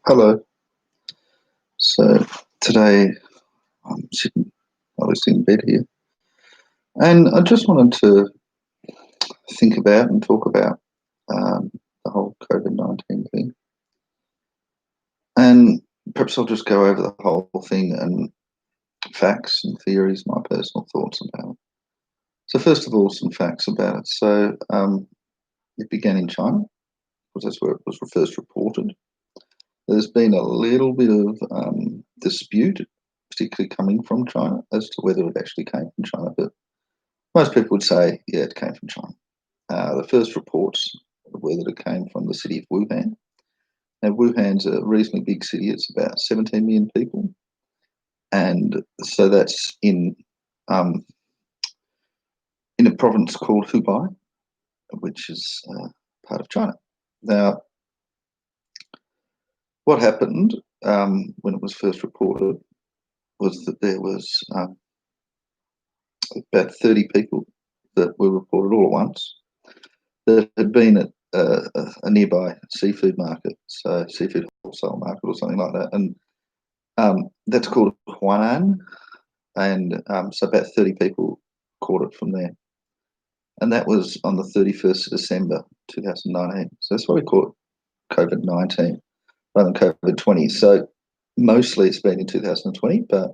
Hello. So today I'm sitting obviously in bed here, and I just wanted to think about and talk about the whole COVID-19 thing. And perhaps I'll just go over the whole thing and facts and theories, my personal thoughts about it. So first of all, some facts about it. It began in China, because that's where it was first reported. There's been a little bit of dispute, particularly coming from China, as to whether it actually came from China, but most people would say, yeah, it came from China. The first reports were that it came from the city of Wuhan. Now, Wuhan's a reasonably big city. It's about 17 million people. And so that's in a province called Hubei, which is part of China. Now, what happened when it was first reported was that there was about 30 people that were reported all at once that had been at a nearby seafood market, so seafood wholesale market or something like that, and that's called Huanan, and so about 30 people caught it from there, and that was on the 31st of December 2019. So that's why we call it COVID-19 rather than COVID-20. So mostly it's been in 2020, but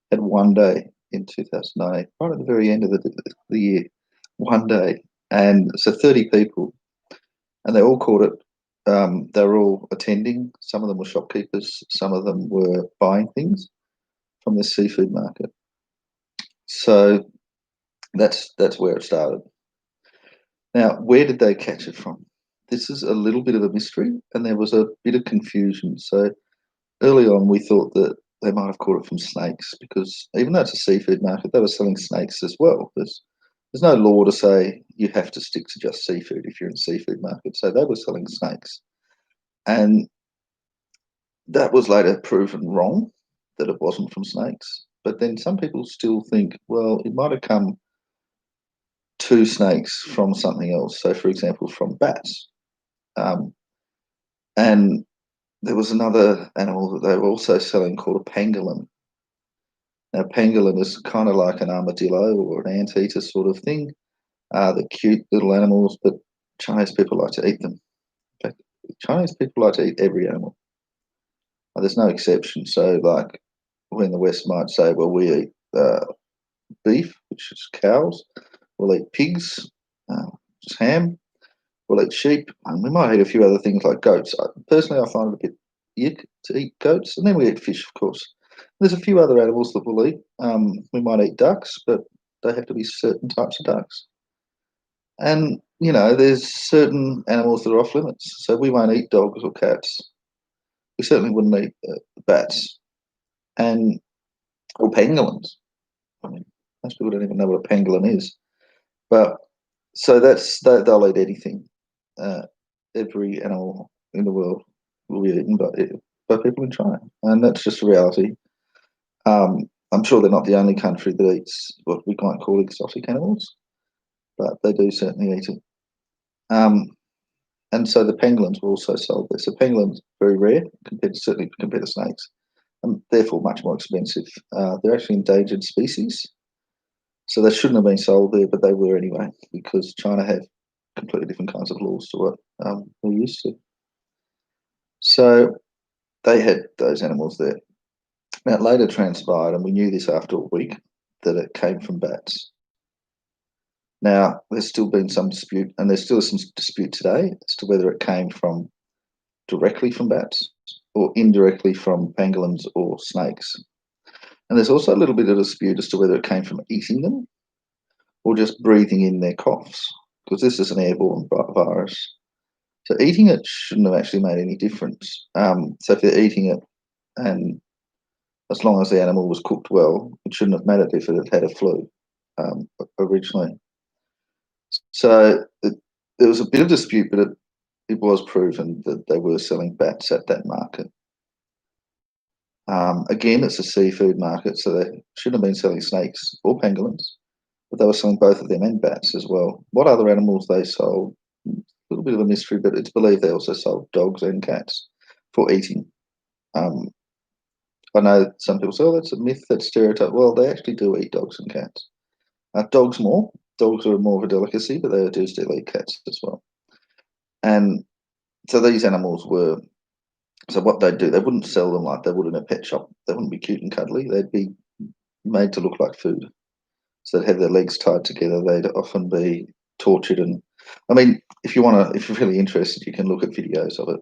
had one day in 2019, right at the very end of the year, one day, and so 30 people. And they all caught it. They were all attending. Some of them were shopkeepers. Some of them were buying things from the seafood market. So that's where it started. Now, where did they catch it from? This is a little bit of a mystery, and there was a bit of confusion. So early on, we thought that they might have caught it from snakes, because even though it's a seafood market, they were selling snakes as well. There's no law to say you have to stick to just seafood if you're in a seafood market. So they were selling snakes. And that was later proven wrong, that it wasn't from snakes. But then some people still think, well, it might have come to snakes from something else. So, for example, from bats. Um, and there was another animal that they were also selling called a pangolin. Now, pangolin is kind of like an armadillo or an anteater sort of thing. They're cute little animals, but Chinese people like to eat them. In fact, Chinese people like to eat every animal. There's no exception. So, like, when the West might say, well, we eat beef, which is cows, we'll eat pigs, which is ham, we'll eat sheep, and we might eat a few other things like goats. Personally, I find it a bit ick to eat goats, and then we eat fish, of course. There's a few other animals that we'll eat. We might eat ducks, but they have to be certain types of ducks. And, there's certain animals that are off limits. So we won't eat dogs or cats. We certainly wouldn't eat bats or pangolins. I mean, most people don't even know what a pangolin is. But so they'll eat anything. Every animal in the world will be eaten by people in China. And that's just a reality. I'm sure they're not the only country that eats what we might call exotic animals, but they do certainly eat it. And so the pangolins were also sold there. So pangolins are very rare, certainly compared to snakes, and therefore much more expensive. They're actually endangered species, so they shouldn't have been sold there, but they were anyway, because China have completely different kinds of laws to what we're used to. So they had those animals there. Now, it later transpired, and we knew this after a week, that it came from bats. Now, there's still been some dispute, and there's still some dispute today as to whether it came directly from bats or indirectly from pangolins or snakes. And there's also a little bit of dispute as to whether it came from eating them or just breathing in their coughs, because this is an airborne virus. So eating it shouldn't have actually made any difference. So if they're eating it, and as long as the animal was cooked well, it shouldn't have mattered if it had had a flu originally. So there was a bit of dispute, but it was proven that they were selling bats at that market. Again, it's a seafood market, so they shouldn't have been selling snakes or pangolins, but they were selling both of them and bats as well. What other animals they sold, a little bit of a mystery, but it's believed they also sold dogs and cats for eating. Um, I know some people say, "Oh, that's a myth, that's stereotype." Well, they actually do eat dogs and cats. Dogs more. Dogs are more of a delicacy, but they do still eat cats as well. And so these animals were. So what they'd do, they wouldn't sell them like they would in a pet shop. They wouldn't be cute and cuddly. They'd be made to look like food. So they'd have their legs tied together. They'd often be tortured, and I mean, if you're really interested, you can look at videos of it,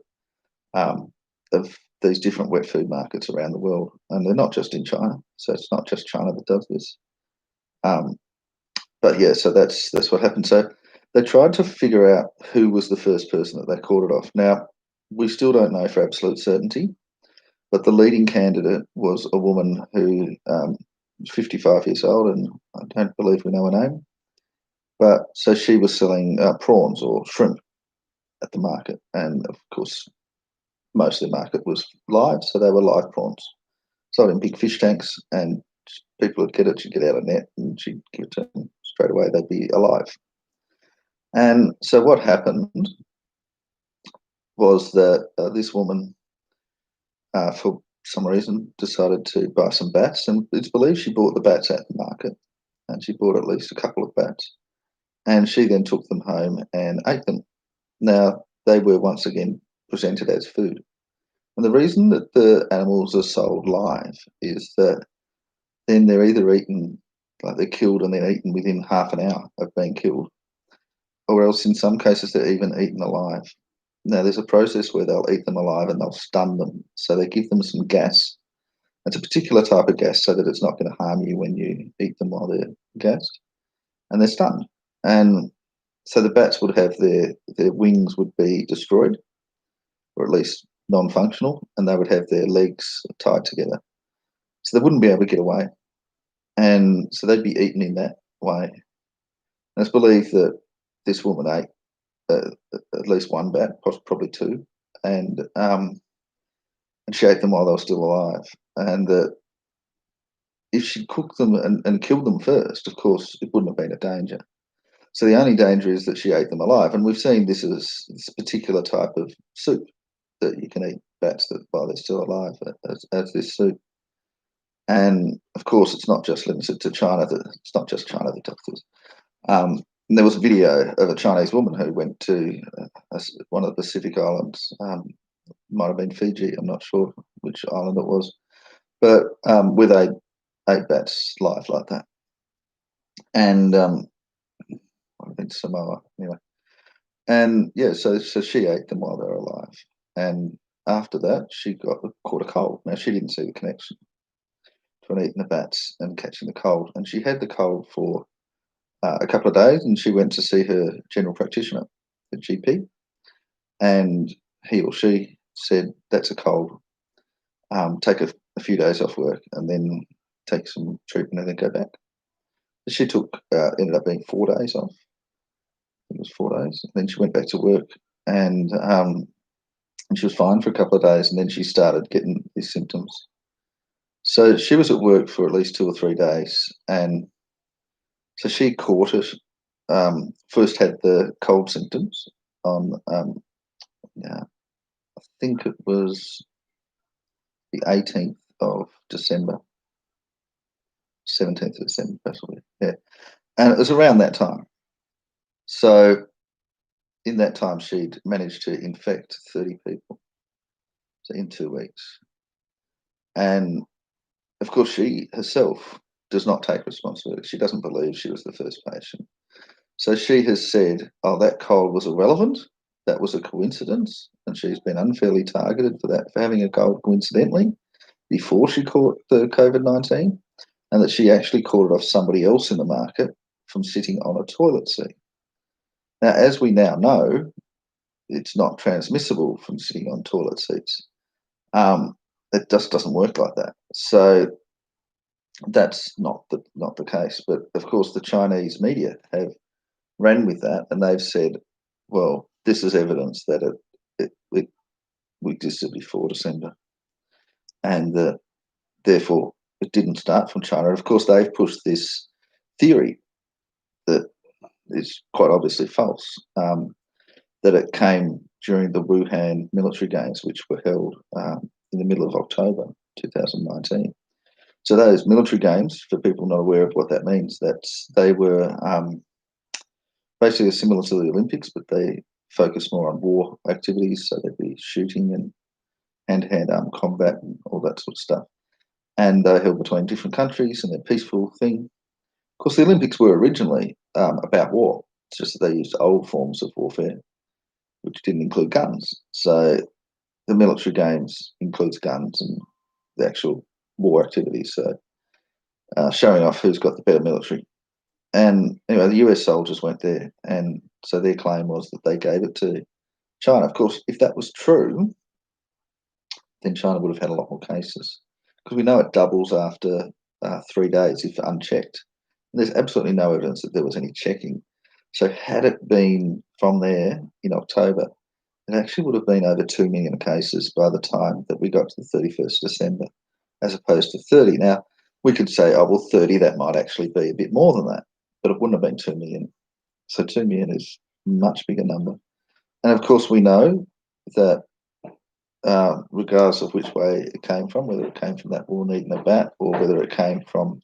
of these different wet food markets around the world, and they're not just in China. So it's not just China that does this. Um, but yeah, so that's what happened. So they tried to figure out who was the first person that they caught it off. Now we still don't know for absolute certainty, but the leading candidate was a woman who was 55 years old, and I don't believe we know her name. But so she was selling prawns or shrimp at the market, and of course, most of the market was live, so they were live prawns, sold in big fish tanks, and people would get it. She'd get out a net, and she'd give it to them straight away. They'd be alive. And so what happened was that this woman, for some reason, decided to buy some bats, and it's believed she bought the bats at the market, and she bought at least a couple of bats, and she then took them home and ate them. Now, they were once again presented as food. And the reason that the animals are sold live is that then they're either eaten, like they're killed and then eaten within half an hour of being killed, or else in some cases they're even eaten alive. Now, there's a process where they'll eat them alive and they'll stun them. So they give them some gas. It's a particular type of gas so that it's not going to harm you when you eat them while they're gassed, and they're stunned. And so the bats would have their wings would be destroyed, or at least non-functional, and they would have their legs tied together, so they wouldn't be able to get away. And so they'd be eaten in that way. And it's believed that this woman ate at least one bat, probably two, and she ate them while they were still alive. And that if she cooked them and killed them first, of course, it wouldn't have been a danger. So the only danger is that she ate them alive. And we've seen this particular type of soup that you can eat bats that while they're still alive as this soup. And of course, it's not just limited to China. It's not just China that does this. And there was a video of a Chinese woman who went to one of the Pacific islands. Might have been Fiji. I'm not sure which island it was, but with eight bats live like that. And I think Samoa anyway. And yeah, so she ate them while they were alive. And after that, she caught a cold. Now she didn't see the connection between eating the bats and catching the cold, and she had the cold for a couple of days. And she went to see her general practitioner, the GP, and he or she said, "That's a cold. Take a few days off work, and then take some treatment, and then go back." She took ended up being 4 days off. It was 4 days. And then she went back to work, and she was fine for a couple of days, and then she started getting these symptoms. So she was at work for at least 2 or 3 days, and so she caught it. First had the cold symptoms on, yeah, I think it was the 18th of December, 17th of December, possibly. Yeah, and it was around that time. So in that time, she'd managed to infect 30 people, so in 2 weeks. And of course, she herself does not take responsibility. She doesn't believe she was the first patient. So she has said, "Oh, that cold was irrelevant. That was a coincidence." And she's been unfairly targeted for that, for having a cold coincidentally before she caught the COVID-19, and that she actually caught it off somebody else in the market from sitting on a toilet seat. Now, as we now know, it's not transmissible from sitting on toilet seats. It just doesn't work like that. So that's not the case. But of course, the Chinese media have ran with that, and they've said, "Well, this is evidence that it existed before December, and therefore it didn't start from China." Of course, they've pushed this theory that is quite obviously false, that it came during the Wuhan military games, which were held in the middle of October 2019. So those military games, for people not aware of what that means, they were basically similar to the Olympics, but they focus more on war activities. So there'd be shooting and hand-to-hand armed combat and all that sort of stuff. And they're held between different countries, and they're a peaceful thing. Of course, the Olympics were originally about war. It's just that they used old forms of warfare, which didn't include guns. So the military games includes guns and the actual war activities. So showing off who's got the better military. And anyway, the US soldiers went there, and so their claim was that they gave it to China. Of course, if that was true, then China would have had a lot more cases, because we know it doubles after 3 days if unchecked. And there's absolutely no evidence that there was any checking. So had it been from there in October, it actually would have been over 2 million cases by the time that we got to the 31st December, as opposed to 30. Now, we could say, oh, well, 30, that might actually be a bit more than that, but it wouldn't have been 2 million. So 2 million is a much bigger number. And of course, we know that regardless of which way it came from, whether it came from that war needing a bat or whether it came from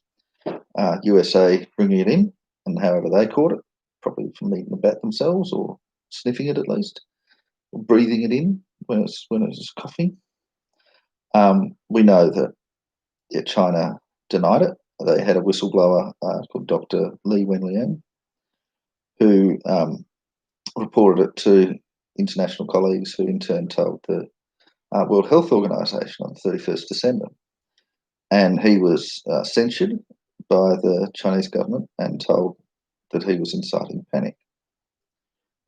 USA bringing it in, and however they caught it, probably from eating the bat themselves or sniffing it at least, or breathing it in when it's coughing. We know that China denied it. They had a whistleblower called Dr. Li Wenliang, who reported it to international colleagues, who in turn told the World Health Organization on 31st December. And he was censured by the Chinese government and told that he was inciting panic.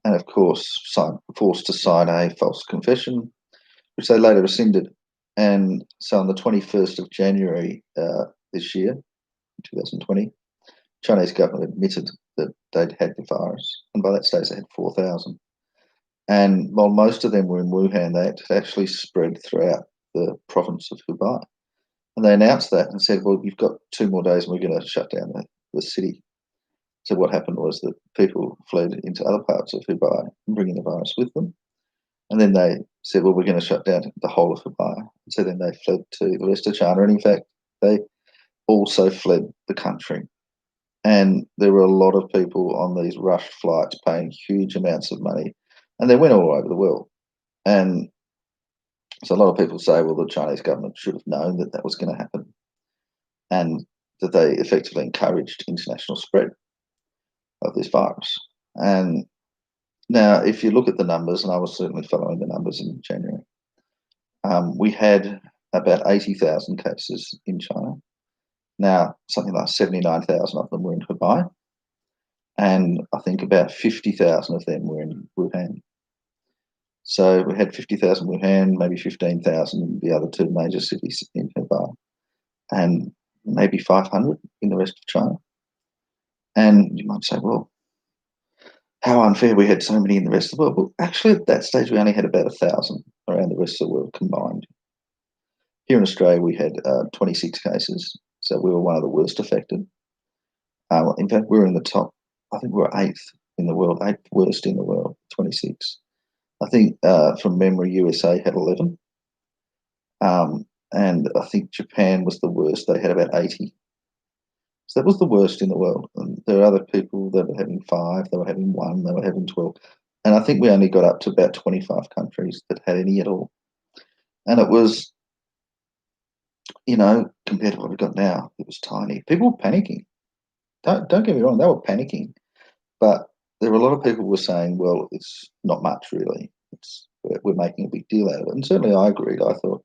And of course, forced to sign a false confession, which they later rescinded. And so on the 21st of January this year, 2020, Chinese government admitted that they'd had the virus. And by that stage, they had 4,000. And while most of them were in Wuhan, they had actually spread throughout the province of Hubei. And they announced that and said, well, you've got 2 more days and we're going to shut down the city. So what happened was that people fled into other parts of Hubei, bringing the virus with them. And then they said, well, we're going to shut down the whole of Hubei. And so then they fled to the rest of China. And in fact, they also fled the country. And there were a lot of people on these rushed flights paying huge amounts of money. And they went all over the world. And so a lot of people say, well, the Chinese government should have known that that was going to happen, and that they effectively encouraged international spread of this virus. And now, if you look at the numbers, and I was certainly following the numbers in January, we had about 80,000 cases in China. Now, something like 79,000 of them were in Hubei, and I think about 50,000 of them were in Wuhan. So we had 50,000 in Wuhan, maybe 15,000 in the other 2 major cities in Hubei, and maybe 500 in the rest of China. And you might say, well, how unfair, we had so many in the rest of the world. Well, actually, at that stage, we only had about 1,000 around the rest of the world combined. Here in Australia, we had 26 cases, so we were one of the worst affected. In fact, we were in the top, I think we were 8th in the world, 8th worst in the world, 26. I think from memory, USA had 11. And I think Japan was the worst. They had about 80. So that was the worst in the world. And there are other people that were having 5, they were having 1, they were having 12. And I think we only got up to about 25 countries that had any at all. And it was, compared to what we've got now, it was tiny. People were panicking. Don't get me wrong, they were panicking. But there were a lot of people who were saying, well, it's not much really. We're making a big deal out of it. And certainly I agreed. I thought,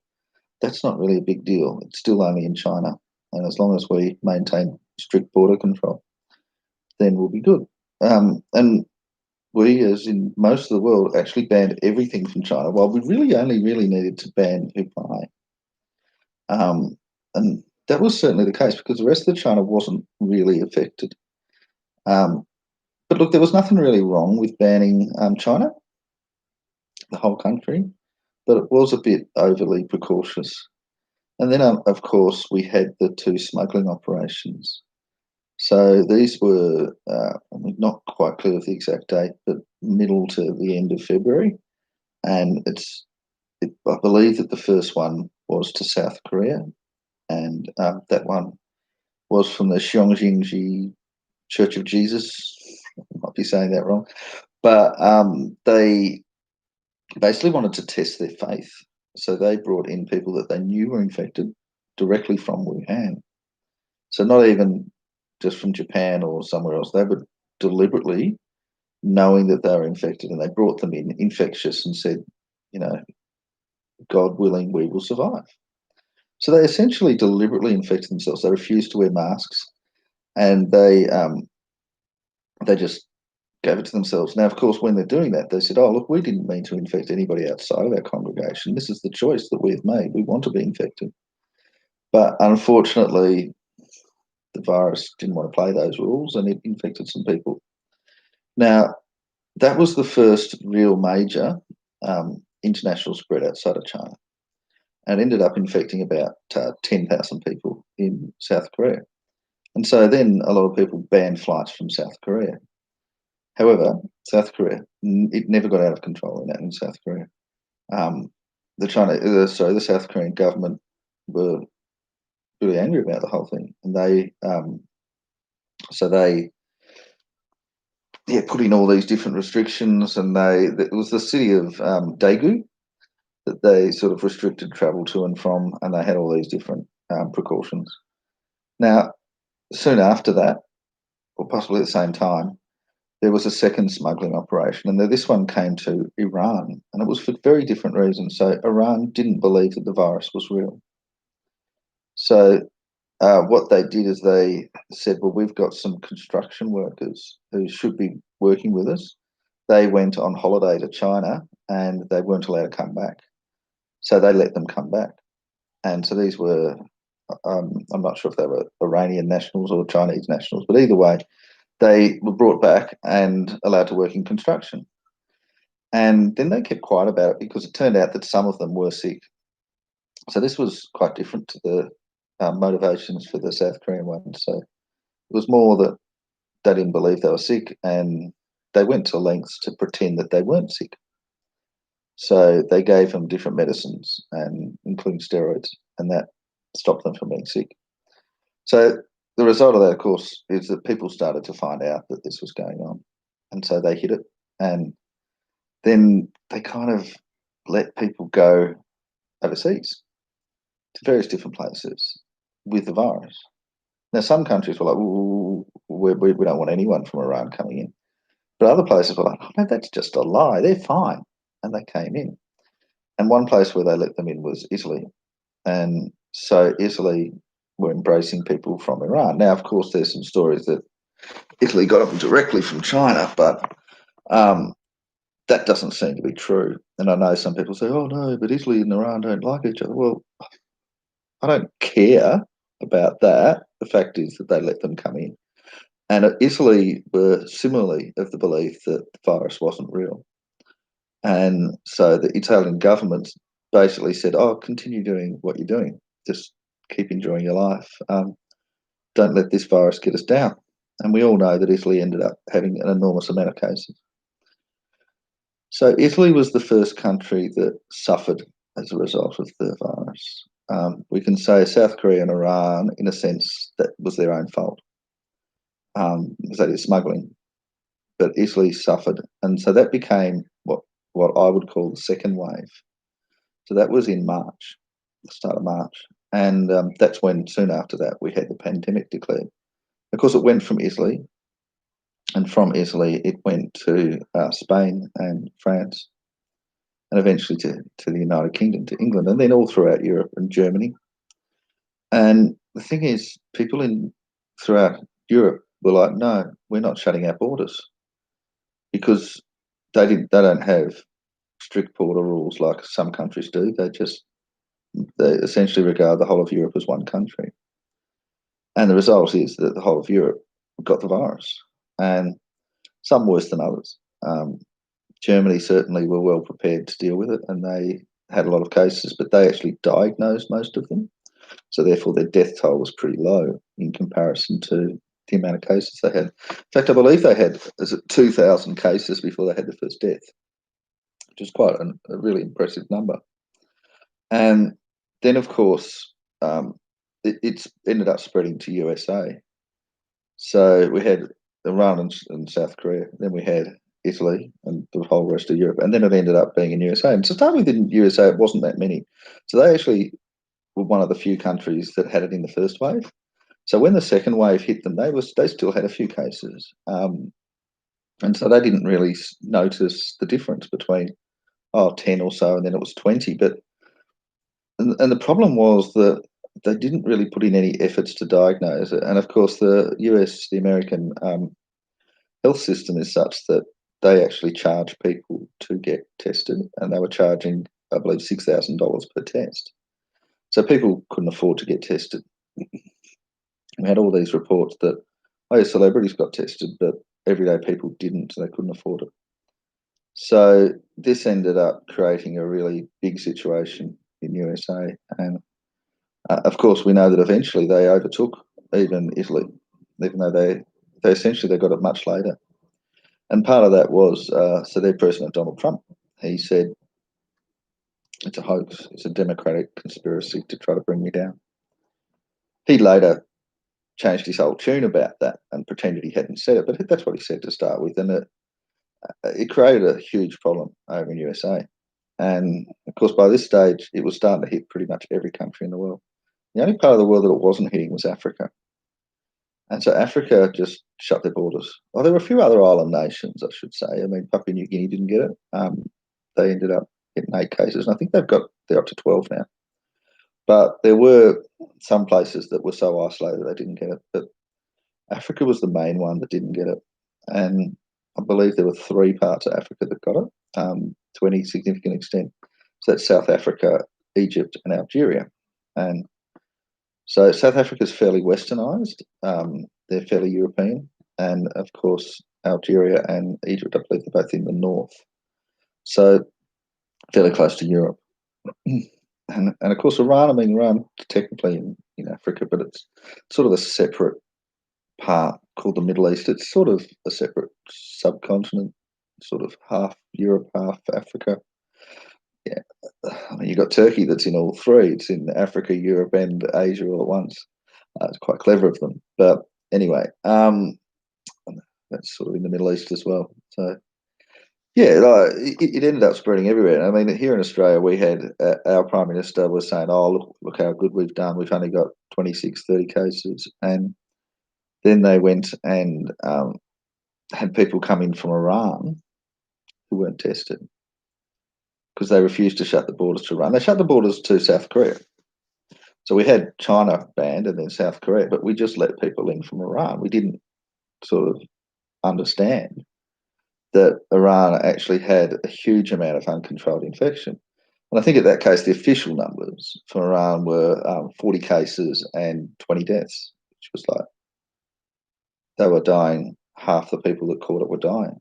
that's not really a big deal. It's still only in China. And as long as we maintain strict border control, then we'll be good. And we, as in most of the world, actually banned everything from China, while we really only really needed to ban Hubei. And that was certainly the case, because the rest of China wasn't really affected. But look, there was nothing really wrong with banning China, the whole country, but it was a bit overly precautious. And then, of course, we had the 2 smuggling operations. So these were, I'm not quite clear of the exact date, but middle to the end of February. And I believe that the first one was to South Korea, and that one was from the Xiongjingji Church of Jesus. I might be saying that wrong, but they basically wanted to test their faith. So they brought in people that they knew were infected directly from Wuhan. So not even just from Japan or somewhere else. They were deliberately knowing that they were infected, and they brought them in infectious and said, you know, God willing, we will survive. So they essentially deliberately infected themselves. They refused to wear masks, and they just gave it to themselves. Now, of course, when they're doing that, they said, "Oh, look, we didn't mean to infect anybody outside of our congregation. This is the choice that we've made. We want to be infected." But unfortunately, the virus didn't want to play those rules, and it infected some people. Now, that was the first real major international spread outside of China, and ended up infecting about 10,000 people in South Korea. And so then a lot of people banned flights from South Korea. However, South Korea, it never got out of control in South Korea. The South Korean government were really angry about the whole thing, and they put in all these different restrictions, and it was the city of Daegu that they sort of restricted travel to and from, and they had all these different precautions. Now, soon after that, or possibly at the same time, there was a second smuggling operation, and this one came to Iran, and it was for very different reasons. So Iran didn't believe that the virus was real. So what they did is they said, well, we've got some construction workers who should be working with us. They went on holiday to China, and they weren't allowed to come back. So they let them come back. And so these were, I'm not sure if they were Iranian nationals or Chinese nationals, but either way, they were brought back and allowed to work in construction. And then they kept quiet about it because it turned out that some of them were sick. So this was quite different to the motivations for the South Korean one. So it was more that they didn't believe they were sick, and they went to lengths to pretend that they weren't sick. So they gave them different medicines, and including steroids, and that stopped them from being sick. So the result of that, of course, is that people started to find out that this was going on, and so they hid it. And then they kind of let people go overseas to various different places with the virus. Now, some countries were like, we don't want anyone from Iran coming in. But other places were like, oh, no, that's just a lie. They're fine. And they came in. And one place where they let them in was Italy. And so Italy were embracing people from Iran. Now, of course, there's some stories that Italy got them directly from China, but that doesn't seem to be true. And I know some people say, oh, no, but Italy and Iran don't like each other. Well, I don't care about that. The fact is that they let them come in. And Italy were similarly of the belief that the virus wasn't real. And so the Italian government basically said, oh, continue doing what you're doing. Just keep enjoying your life. Don't let this virus get us down. And we all know that Italy ended up having an enormous amount of cases. So Italy was the first country that suffered as a result of the virus. We can say South Korea and Iran, in a sense, that was their own fault, because they did smuggling. But Italy suffered, and so that became what I would call the second wave. So that was in March, the start of March, and that's when soon after that we had the pandemic declared. Of course, it went from Italy, and from Italy it went to Spain and France, and eventually to the United Kingdom, to England, and then all throughout Europe and Germany. And the thing is, people throughout Europe were like, no, we're not shutting our borders, because they don't have strict border rules like some countries do. They essentially regard the whole of Europe as one country. And the result is that the whole of Europe got the virus, and some worse than others. Germany certainly were well prepared to deal with it, and they had a lot of cases, but they actually diagnosed most of them. So therefore their death toll was pretty low in comparison to the amount of cases they had. In fact, I believe they had 2,000 cases before they had the first death, which is quite a really impressive number. And then of course, it's ended up spreading to USA. So we had Iran and South Korea, then we had Italy and the whole rest of Europe, and then it ended up being in USA. And to start with, in USA, it wasn't that many. So they actually were one of the few countries that had it in the first wave. So when the second wave hit them, they still had a few cases, and so they didn't really notice the difference between 10 or so, and then it was 20. But and the problem was that they didn't really put in any efforts to diagnose it. And of course, the American health system is such that they actually charge people to get tested, and they were charging, I believe, $6,000 per test. So people couldn't afford to get tested. We had all these reports that, oh, yeah, celebrities got tested, but everyday people didn't, so they couldn't afford it. So this ended up creating a really big situation in USA, and of course, we know that eventually they overtook even Italy, even though they essentially they got it much later. And part of that was so their president Donald Trump. He said it's a hoax, it's a democratic conspiracy to try to bring me down. He later changed his whole tune about that and pretended he hadn't said it, but that's what he said to start with, and it created a huge problem over in USA. And of course, by this stage, it was starting to hit pretty much every country in the world. The only part of the world that it wasn't hitting was Africa. And so Africa just shut their borders. Well, there were a few other island nations, I should say. I mean, Papua New Guinea didn't get it. They ended up getting 8 cases, and I think they're up to 12 now. But there were some places that were so isolated they didn't get it. But Africa was the main one that didn't get it. And I believe there were 3 parts of Africa that got it to any significant extent. So that's South Africa, Egypt, and Algeria. And so South Africa's fairly westernized. They're fairly European. And of course, Algeria and Egypt, I believe they're both in the north. So fairly close to Europe. And of course, Iran, I mean, Iran technically in Africa, but it's sort of a separate part called the Middle East. It's sort of a separate subcontinent, sort of half Europe, half Africa. Yeah, I mean, you've got Turkey that's in all three. It's in Africa, Europe, and Asia all at once. It's quite clever of them. But anyway, that's sort of in the Middle East as well. So yeah, it ended up spreading everywhere. I mean, here in Australia, we had our Prime Minister was saying, "Oh, look how good we've done. We've only got 26, 30 cases," and then they went and had people come in from Iran who weren't tested because they refused to shut the borders to Iran. They shut the borders to South Korea. So we had China banned and then South Korea, but we just let people in from Iran. We didn't sort of understand that Iran actually had a huge amount of uncontrolled infection. And I think at that case, the official numbers from Iran were 40 cases and 20 deaths, which was like they were dying. Half the people that caught it were dying.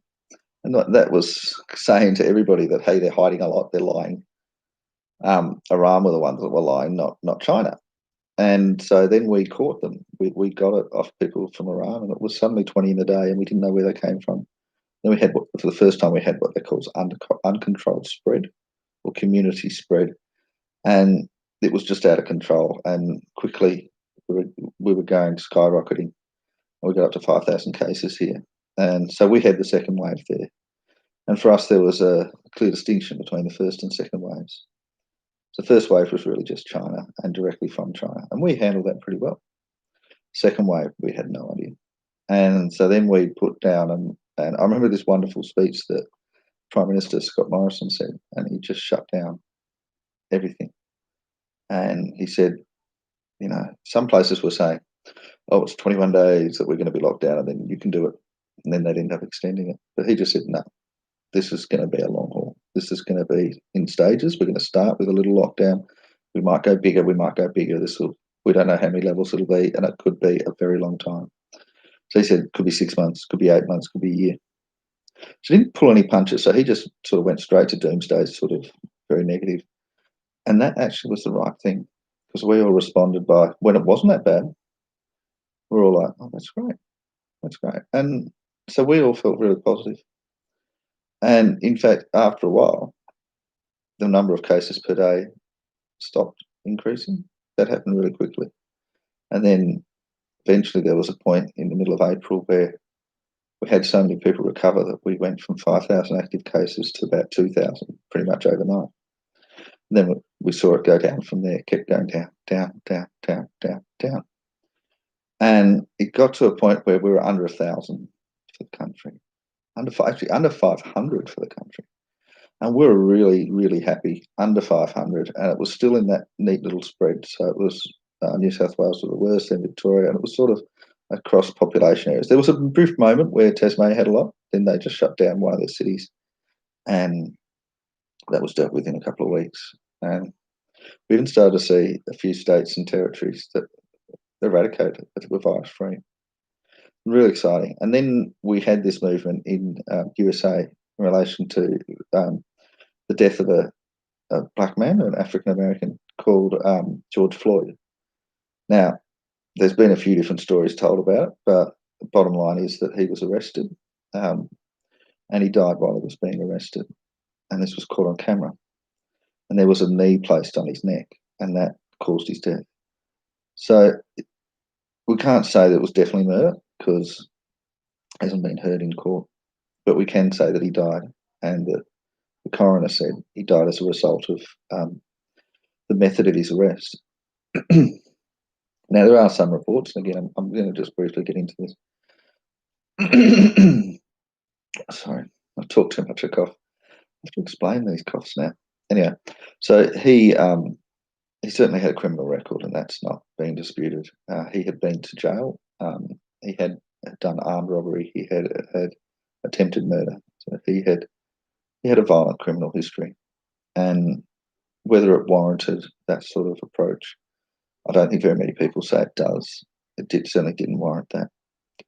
And that was saying to everybody that, hey, they're hiding a lot, they're lying. Iran were the ones that were lying, not China. And so then we caught them. We got it off people from Iran, and it was suddenly 20 in a day, and we didn't know where they came from. Then we had, for the first time, we had what they call uncontrolled spread or community spread. And it was just out of control. And quickly, we were going skyrocketing. We got up to 5,000 cases here. And so we had the second wave there. And for us, there was a clear distinction between the first and second waves. The first wave was really just China and directly from China. And we handled that pretty well. Second wave, we had no idea. And so then we put down, and I remember this wonderful speech that Prime Minister Scott Morrison said, and he just shut down everything. And he said, some places were saying, oh, it's 21 days that we're going to be locked down and then you can do it. And then they'd end up extending it. But he just said, no, this is going to be a long haul. This is going to be in stages. We're going to start with a little lockdown. We might go bigger. We might go bigger. We don't know how many levels it'll be, and it could be a very long time. So he said it could be 6 months, could be 8 months, could be a year. So he didn't pull any punches. So he just sort of went straight to doomsday, sort of very negative. And that actually was the right thing because we all responded by, when it wasn't that bad, we're all like, oh, that's great. That's great. And so we all felt really positive. And in fact, after a while, the number of cases per day stopped increasing. That happened really quickly. And then eventually there was a point in the middle of April where we had so many people recover that we went from 5,000 active cases to about 2,000 pretty much overnight. And then we saw it go down from there, kept going down, down, down, down, down, down. And it got to a point where we were under 1,000 for the country, actually under 500 for the country. And we were really, really happy under 500. And it was still in that neat little spread. So it was New South Wales was the worst, then Victoria, and it was sort of across population areas. There was a brief moment where Tasmania had a lot, then they just shut down one of their cities. And that was dealt with in a couple of weeks. And we even started to see a few states and territories that eradicated it, were virus free. Really exciting. And then we had this movement in USA in relation to the death of a black man, an African American called George Floyd. Now, there's been a few different stories told about it, but the bottom line is that he was arrested and he died while he was being arrested. And this was caught on camera. And there was a knee placed on his neck, and that caused his death. So we can't say that it was definitely murder because it hasn't been heard in court, but we can say that he died, and that the coroner said he died as a result of the method of his arrest. Now, there are some reports, and again, I'm going to just briefly get into this. Sorry, I've talked too much. I cough. I have to explain these coughs now. Anyway, so he certainly had a criminal record, and that's not being disputed. He had been to jail. He had done armed robbery. He had attempted murder. So he had a violent criminal history, and whether it warranted that sort of approach, I don't think very many people say it does. Certainly didn't warrant that,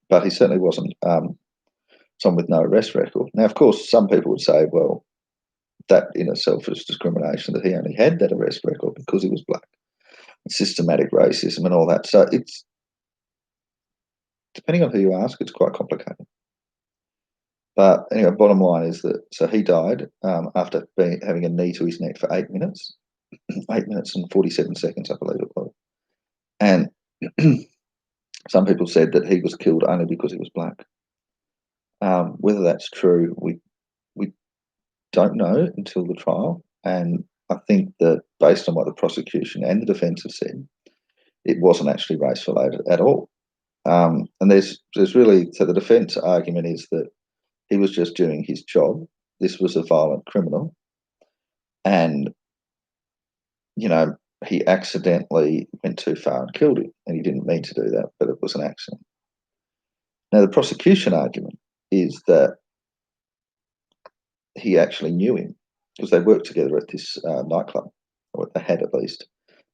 but he certainly wasn't someone with no arrest record. Now, of course, some people would say, well, that in itself is discrimination, that he only had that arrest record because he was black, systematic racism and all that. So it's, depending on who you ask, it's quite complicated. But anyway, bottom line is that, so he died after having a knee to his neck for 8 minutes, 8 minutes and 47 seconds, I believe it was. And some people said that he was killed only because he was black. Whether that's true, we don't know until the trial. And I think that based on what the prosecution and the defence have said, it wasn't actually race related at all. And there's really, so the defence argument is that he was just doing his job. This was a violent criminal, and he accidentally went too far and killed him, and he didn't mean to do that, but it was an accident. Now, the prosecution argument is that he actually knew him because they worked together at this nightclub, or they had at least,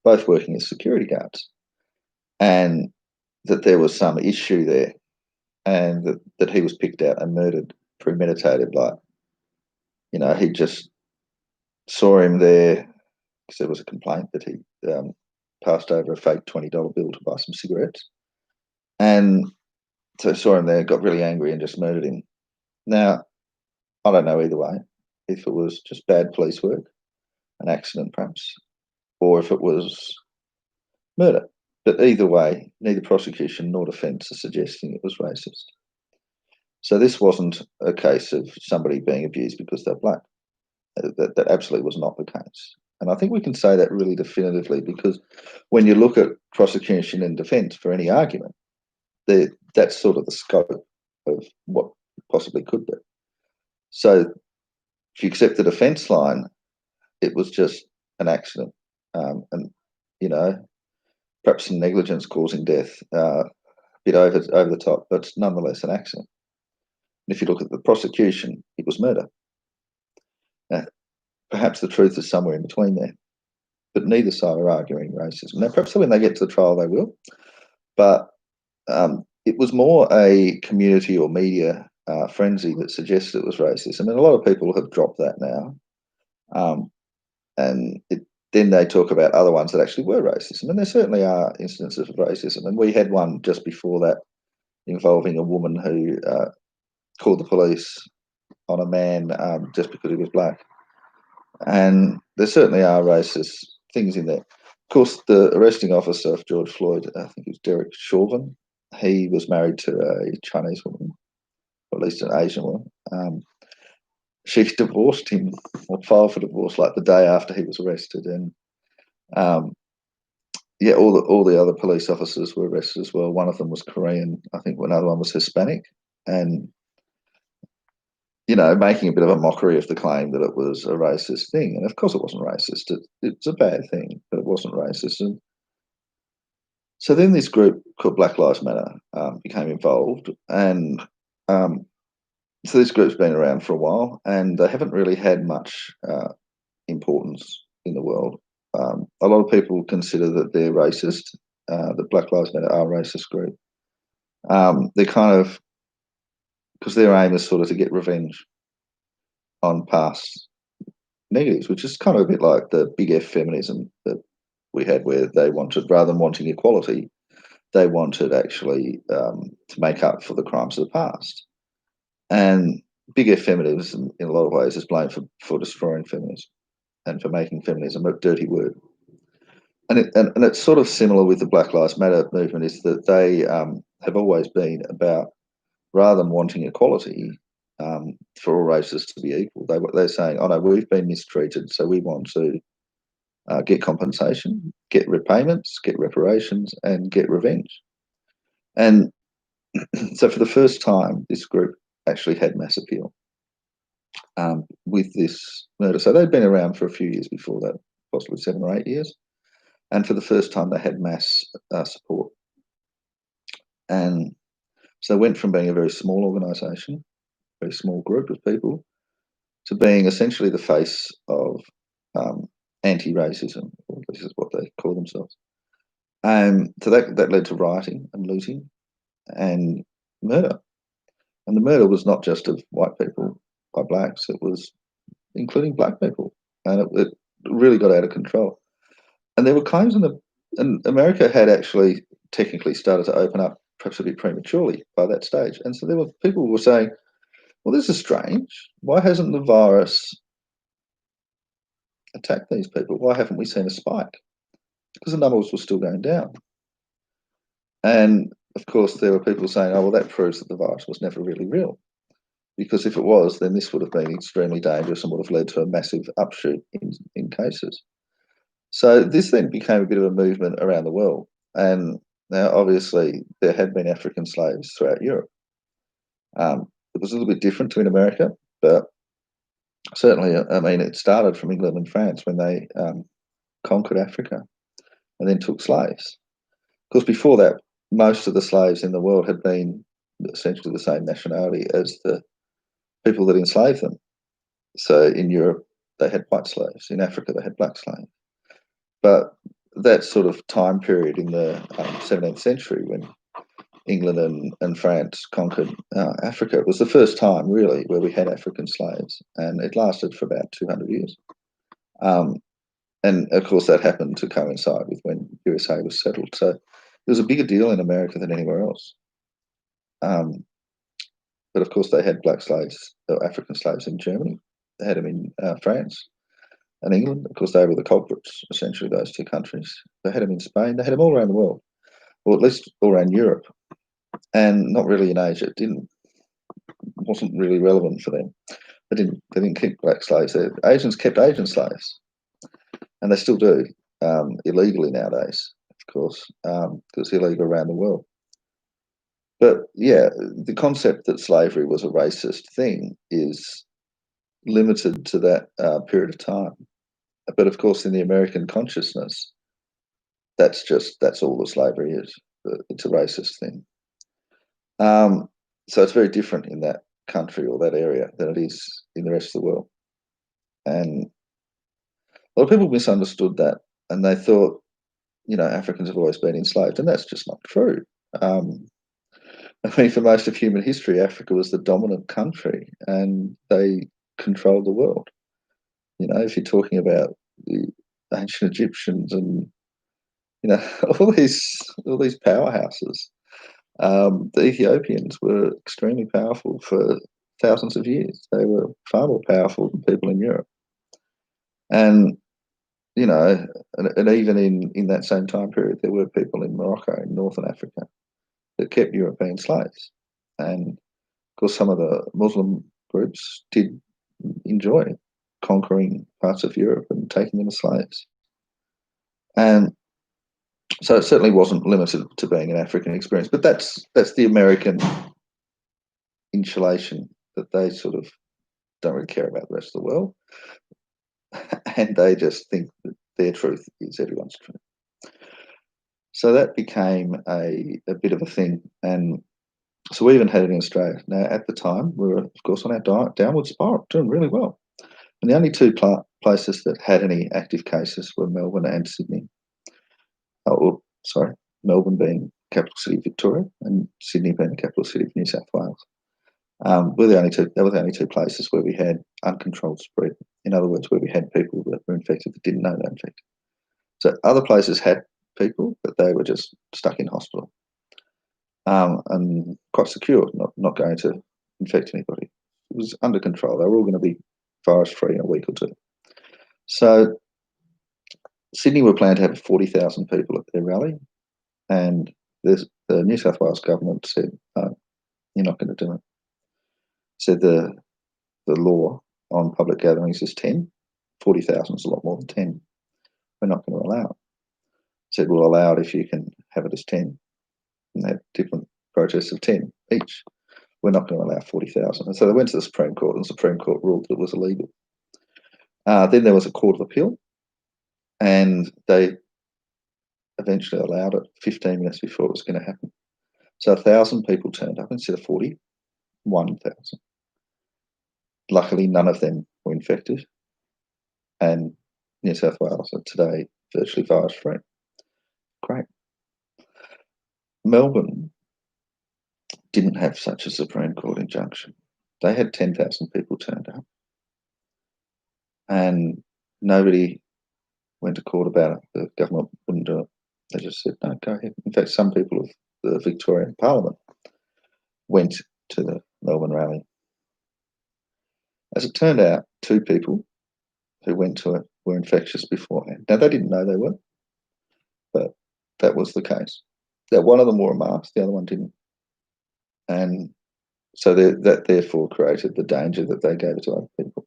both working as security guards, and that there was some issue there, and that he was picked out and murdered, premeditated, like, he just saw him there because there was a complaint that he passed over a fake $20 bill to buy some cigarettes, and so saw him there, got really angry and just murdered him. Now, I don't know either way, if it was just bad police work, an accident perhaps, or if it was murder. But either way, neither prosecution nor defence are suggesting it was racist. So this wasn't a case of somebody being abused because they're black. That absolutely was not the case. And I think we can say that really definitively, because when you look at prosecution and defence for any argument, that's sort of the scope of what possibly could be. So if you accept the defence line, it was just an accident, and perhaps some negligence causing death, a bit over the top, but nonetheless an accident. And if you look at the prosecution, it was murder. Now, perhaps the truth is somewhere in between there, but neither side are arguing racism. Now, perhaps when they get to the trial, they will, but it was more a community or media frenzy that suggested it was racism, and a lot of people have dropped that now. And then they talk about other ones that actually were racism, and there certainly are instances of racism. And we had one just before that involving a woman who called the police on a man just because he was black. And there certainly are racist things in there. course, the arresting officer of George Floyd, I think it was Derek Chauvin, he was married to a Chinese woman, or at least an Asian woman. She divorced him or filed for divorce like the day after he was arrested, and um, yeah, all the other police officers were arrested as well. One of them was Korean, I think. Another one was Hispanic, and making a bit of a mockery of the claim that it was a racist thing. And of course, it wasn't racist. It's a bad thing, but it wasn't racist. And so then this group called Black Lives Matter became involved, and um, so this group's been around for a while, and they haven't really had much importance in the world. A lot of people consider that they're racist. That Black Lives Matter are a racist group. They're kind of because their aim is sort of to get revenge on past negatives, which is kind of a bit like the big F feminism that we had, where they wanted, rather than wanting equality, they wanted actually to make up for the crimes of the past. And big F feminism, in a lot of ways, is blamed for destroying feminism and for making feminism a dirty word. And it's sort of similar with the Black Lives Matter movement, is that they have always been about, rather than wanting equality for all races to be equal, they're saying, oh no, we've been mistreated, so we want to get compensation, get repayments, get reparations, and get revenge. And so for the first time, this group actually had mass appeal with this murder. So they'd been around for a few years before that, possibly 7 or 8 years. And for the first time, they had mass support. And so they went from being a very small organisation, very small group of people, to being essentially the face of anti-racism, or this is what they call themselves. And so that led to rioting and looting and murder. And the murder was not just of white people by blacks, it was including black people. And it really got out of control. And there were claims and America had actually technically started to open up perhaps a bit prematurely by that stage. And so there were people who were saying, well, this is strange. Why hasn't the virus attacked these people? Why haven't we seen a spike? Because the numbers were still going down. And of course, there were people saying, oh, well, that proves that the virus was never really real. Because if it was, then this would have been extremely dangerous and would have led to a massive upshoot in cases. So this then became a bit of a movement around the world. And now, obviously, there had been African slaves throughout Europe. It was a little bit different to in America, but certainly, I mean, it started from England and France when they conquered Africa and then took slaves. Of course, before that, most of the slaves in the world had been essentially the same nationality as the people that enslaved them. So in Europe, they had white slaves. In Africa, they had black slaves. But that sort of time period in the 17th century, when England and France conquered Africa, was the first time really where we had African slaves, and it lasted for about 200 years. And of course, that happened to coincide with when USA was settled. So it was a bigger deal in America than anywhere else. But of course, they had black slaves, or African slaves, in Germany. They had them in France and England. Of course, they were the culprits, essentially, those two countries. They had them in Spain. They had them all around the world, or at least all around Europe, and not really in Asia. It wasn't really relevant for them. They didn't keep black slaves. Asians kept Asian slaves, and they still do, illegally nowadays, of course, because it's illegal around the world. But yeah, the concept that slavery was a racist thing is limited to that period of time. But of course, in the American consciousness, that's all that slavery is. It's a racist thing. So it's very different in that country or that area than it is in the rest of the world. And a lot of people misunderstood that, and they thought, Africans have always been enslaved, and that's just not true. I mean, for most of human history, Africa was the dominant country, and they controlled the world. If you're talking about the ancient Egyptians and all these powerhouses, the Ethiopians were extremely powerful for thousands of years. They were far more powerful than people in Europe, and and even in that same time period, there were people in Morocco, in Northern Africa, that kept European slaves. And of course, some of the Muslim groups did enjoy conquering parts of Europe and taking them as slaves. And so it certainly wasn't limited to being an African experience, but that's the American insulation, that they sort of don't really care about the rest of the world, and they just think that their truth is everyone's truth. So that became a bit of a thing, and so we even had it in Australia. Now, at the time, we were, of course, on our downward spiral, doing really well. And the only two places that had any active cases were Melbourne and Sydney. Oh, sorry, Melbourne being capital city of Victoria and Sydney being the capital city of New South Wales. We're the only two. They were the only two places where we had uncontrolled spread. In other words, where we had people that were infected that didn't know they were infected. So other places had people, but they were just stuck in hospital, and quite secure, not going to infect anybody. It was under control. They were all going to be virus free in a week or two. So Sydney were planning to have 40,000 people at their rally, and the New South Wales government said, no, you're not going to do it. Said the law on public gatherings is 10. 40,000 is a lot more than 10. We're not going to allow it. Said we'll allow it if you can have it as 10 and have different protests of 10 each. We're not going to allow 40,000. And so they went to the Supreme Court, and the Supreme Court ruled that it was illegal. Then there was a Court of Appeal, and they eventually allowed it 15 minutes before it was going to happen. So 1,000 people turned up instead of 40, 1,000. Luckily, none of them were infected, and New South Wales are today virtually virus free. Great. Melbourne didn't have such a Supreme Court injunction. They had 10,000 people turned up, and nobody went to court about it. The government wouldn't do it. They just said, no, go ahead. In fact, some people of the Victorian Parliament went to the Melbourne rally. As it turned out, two people who went to it were infectious beforehand. Now, they didn't know they were, but that was the case. That one of them wore a mask, the other one didn't. And so that therefore created the danger that they gave it to other people.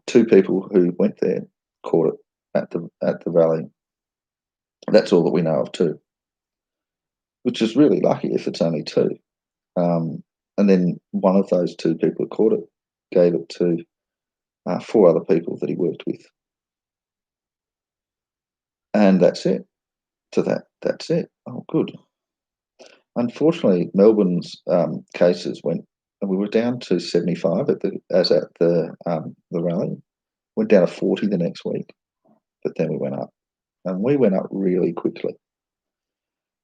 Two people who went there caught it at the rally. That's all that we know of too, which is really lucky if it's only two. And then one of those two people who caught it gave it to four other people that he worked with. And that's it. That's it. Oh, good. Unfortunately, Melbourne's cases went, and we were down to 75 at the rally. Went down to 40 the next week, but then we went up, and we went up really quickly.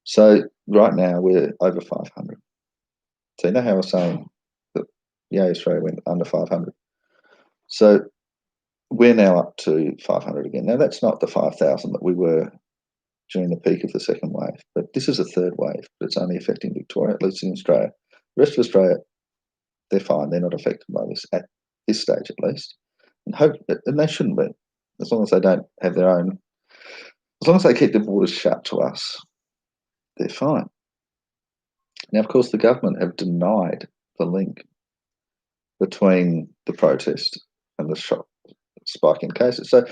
So right now we're over 500. So you know how I was saying that Australia went under 500. So we're now up to 500 again. Now that's not the 5,000 that we were during the peak of the second wave, but this is a third wave, but it's only affecting Victoria, at least in Australia. The rest of Australia, they're fine. They're not affected by this at this stage, at least, and they shouldn't be, as long as they don't have their own. As long as they keep the borders shut to us, they're fine. Now, of course, the government have denied the link between the protest and the spike in cases. So,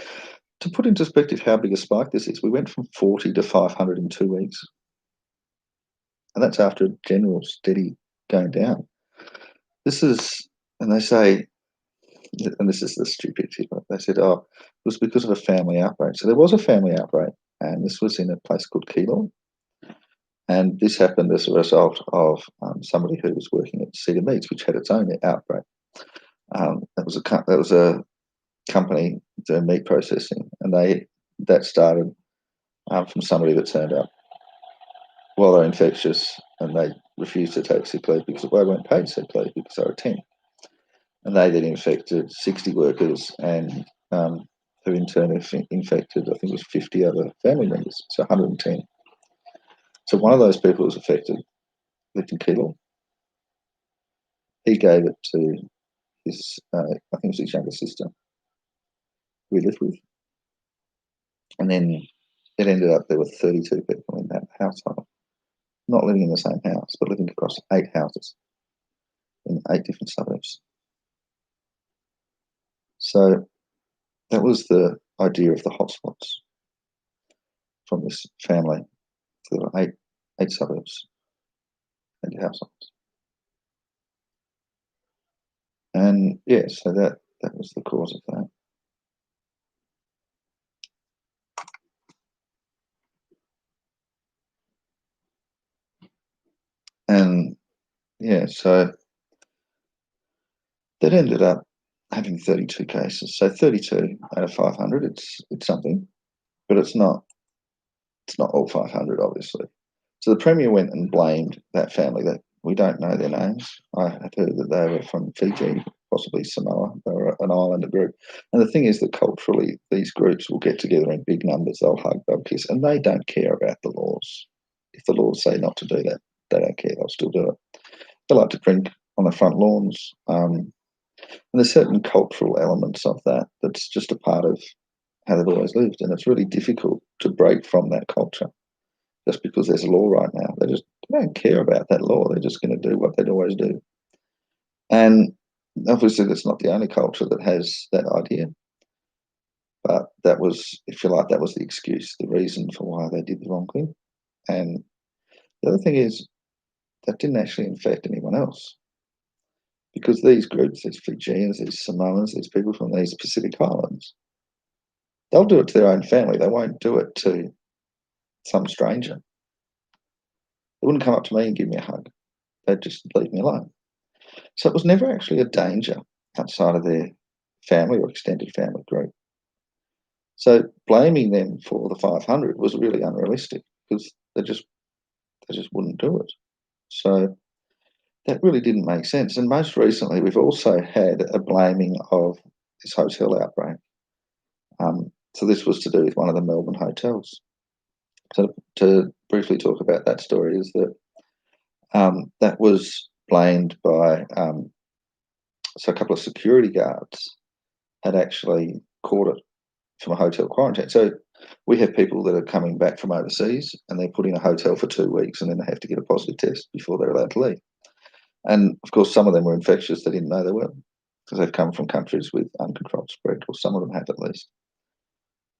to put into perspective how big a spike this is, we went from 40 to 500 in 2 weeks. And that's after a general steady going down. And they say, and this is the stupidity, but they said, oh, it was because of a family outbreak. So there was a family outbreak, and this was in a place called Keilor. And this happened as a result of somebody who was working at Cedar Meats, which had its own outbreak. That was a company doing meat processing, and that started from somebody that turned up while they're infectious, and they refused to take sick leave because they weren't paid sick leave because they were a temp. And they then infected 60 workers, and who in turn infected, I think it was 50 other family members, so 110. So one of those people who was affected lived in Keilor. He gave it to his, I think it was his younger sister, who he lived with. And then it ended up there were 32 people in that household, not living in the same house, but living across 8 houses in 8 different suburbs. So that was the idea of the hotspots from this family. So there were eight suburbs and households. And yeah, so that was the cause of that. And yeah, so that ended up having 32 cases. So 32 out of 500, it's something, but it's not all 500, obviously. So the Premier went and blamed that family that we don't know their names. I have heard that they were from Fiji, possibly Samoa. They were an islander group. And the thing is that culturally, these groups will get together in big numbers, they'll hug, they'll kiss, and they don't care about the laws. If the laws say not to do that, they don't care, they'll still do it. They like to drink on the front lawns. And there's certain cultural elements of that that's just a part of how they've always lived. And it's really difficult to break from that culture just because there's a law right now. They don't care about that law. They're just going to do what they'd always do. And obviously, that's not the only culture that has that idea. But that was, if you like, that was the excuse, the reason for why they did the wrong thing. And the other thing is, that didn't actually infect anyone else. Because these groups, these Fijians, these Samoans, these people from these Pacific Islands, they'll do it to their own family. They won't do it to some stranger. They wouldn't come up to me and give me a hug. They'd just leave me alone. So it was never actually a danger outside of their family or extended family group. So blaming them for the 500 was really unrealistic because they just wouldn't do it. So that really didn't make sense. And most recently, we've also had a blaming of this hotel outbreak. So this was to do with one of the Melbourne hotels. So to briefly talk about that story is that that was blamed by so a couple of security guards had actually caught it from a hotel quarantine. So we have people that are coming back from overseas and they're put in a hotel for 2 weeks and then they have to get a positive test before they're allowed to leave. And of course, some of them were infectious. They didn't know they were because they've come from countries with uncontrolled spread, or some of them have at least.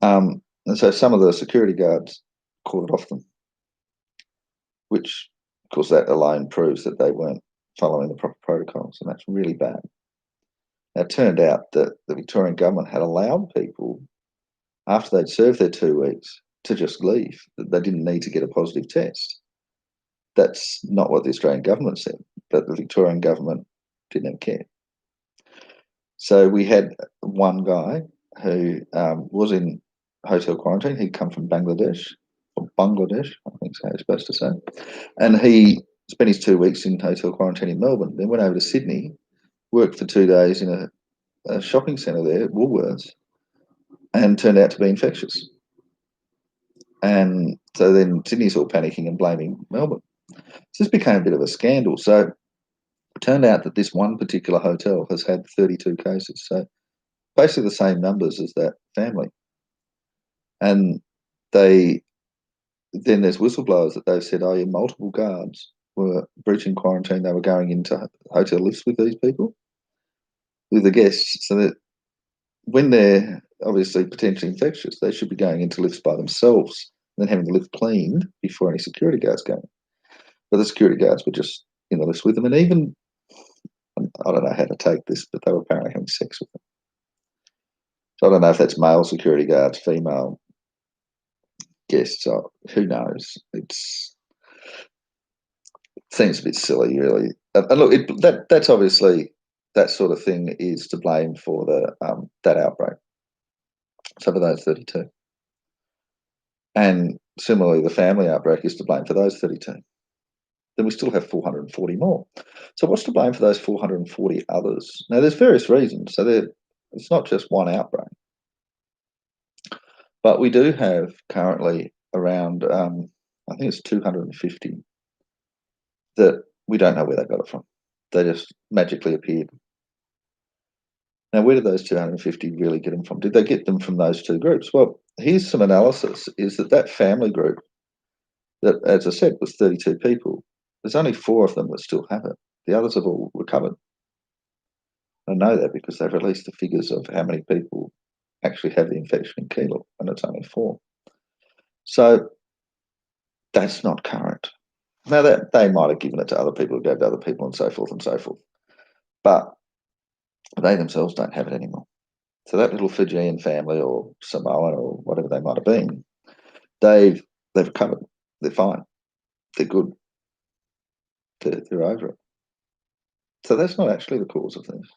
And so some of the security guards caught it off them, which, of course, that alone proves that they weren't following the proper protocols, and that's really bad. Now, it turned out that the Victorian government had allowed people, after they'd served their 2 weeks, to just leave. They didn't need to get a positive test. That's not what the Australian government said, but the Victorian government didn't care. So we had one guy who was in hotel quarantine. He'd come from Bangladesh, or Bangladesh, I think is how you're supposed to say. And he spent his 2 weeks in hotel quarantine in Melbourne, then went over to Sydney, worked for 2 days in a shopping centre there, Woolworths, and turned out to be infectious. And so then Sydney's all panicking and blaming Melbourne. So this became a bit of a scandal. So it turned out that this one particular hotel has had 32 cases. So basically the same numbers as that family. And then there's whistleblowers that they've said, oh, yeah, multiple guards were breaching quarantine. They were going into hotel lifts with these people, with the guests, so that when they're obviously potentially infectious, they should be going into lifts by themselves and then having the lift cleaned before any security guards go in. But the security guards were just in the lifts with them, and even, I don't know how to take this, but they were apparently having sex with them. So I don't know if that's male security guards, female guests, or who knows. It seems a bit silly, really. And look, that's obviously, that sort of thing is to blame for that outbreak. So for those 32. And similarly, the family outbreak is to blame for those 32. Then we still have 440 more. So what's to blame for those 440 others? Now, there's various reasons. So it's not just one outbreak. But we do have currently around, I think it's 250 that we don't know where they got it from. They just magically appeared. Now, where did those 250 really get them from? Did they get them from those two groups? Well, here's some analysis, is that family group that, as I said, was 32 people, there's only 4 of them that still have it. The others have all recovered. I know that because they've released the figures of how many people actually have the infection in Keilor, and it's only 4. So that's not current. Now, that they might have given it to other people, who gave to other people, and so forth and so forth. But they themselves don't have it anymore. So that little Fijian family or Samoan or whatever they might have been, they've recovered. They're fine. They're good. They're over it. So that's not actually the cause of things.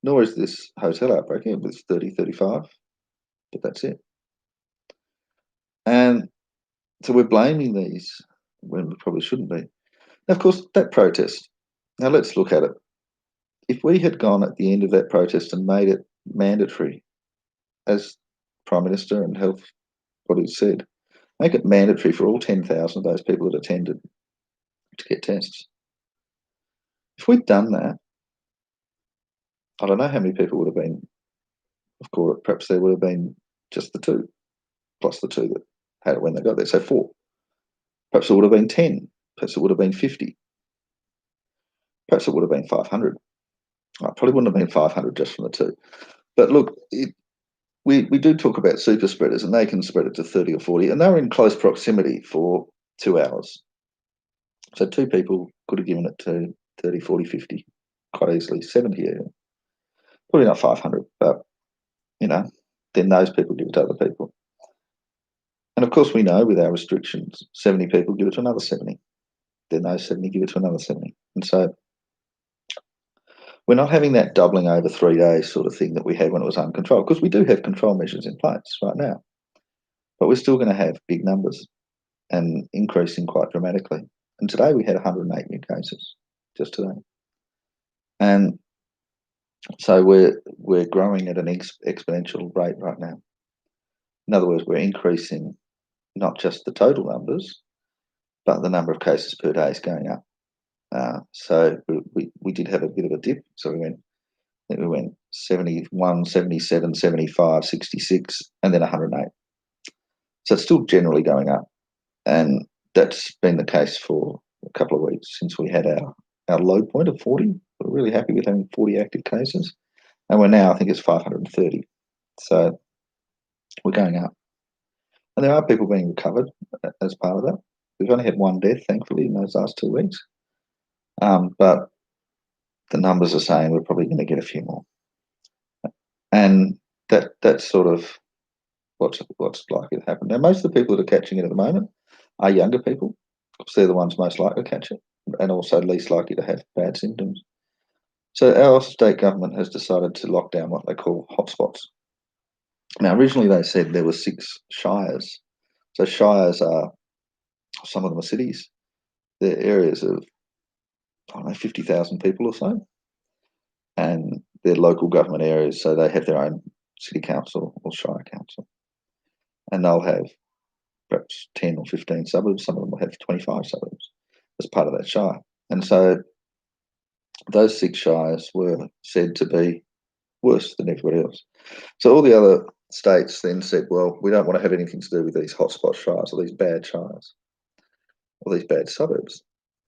Nor is this hotel outbreak. It was 30, 35, but that's it. And so we're blaming these when we probably shouldn't be. Now, of course, that protest. Now let's look at it. If we had gone at the end of that protest and made it mandatory, as Prime Minister and health bodies said, make it mandatory for all 10,000 of those people that attended to get tests. If we'd done that, I don't know how many people would have been, of course, perhaps there would have been just the 2, plus the 2 that had it when they got there, so 4. Perhaps it would have been 10, perhaps it would have been 50, perhaps it would have been 500. Probably wouldn't have been 500 just from the 2. But look, we do talk about super spreaders, and they can spread it to 30 or 40, and they were in close proximity for 2 hours. So 2 people could have given it to 30, 40, 50, quite easily, 70 even. Probably not 500, but, then those people give it to other people. And of course, we know with our restrictions, 70 people give it to another 70. Then those 70 give it to another 70. And so we're not having that doubling over 3 days sort of thing that we had when it was uncontrolled, because we do have control measures in place right now. But we're still going to have big numbers and increasing quite dramatically. And today we had 108 new cases, just today. And so we're growing at an exponential rate right now. In other words, we're increasing not just the total numbers, but the number of cases per day is going up. So we did have a bit of a dip. So we went 71, 77, 75, 66, and then 108. So it's still generally going up. And that's been the case for a couple of weeks since we had our low point of 40. We're really happy with having 40 active cases. And we're now, I think it's 530. So we're going up. And there are people being recovered as part of that. We've only had 1 death, thankfully, in those last 2 weeks. But the numbers are saying we're probably going to get a few more. And that's sort of what's likely to happen. Now, most of the people that are catching it at the moment are younger people, because they're the ones most likely to catch it, and also least likely to have bad symptoms. So our state government has decided to lock down what they call hotspots. Now, originally they said there were 6 shires. So shires are, some of them are cities. They're areas of, I don't know, 50,000 people or so. And they're local government areas, so they have their own city council or shire council. And they'll have perhaps 10 or 15 suburbs. Some of them will have 25 suburbs as part of that shire. And so those 6 shires were said to be worse than everybody else. So all the other states then said, well, we don't want to have anything to do with these hotspot shires or these bad shires or these bad suburbs.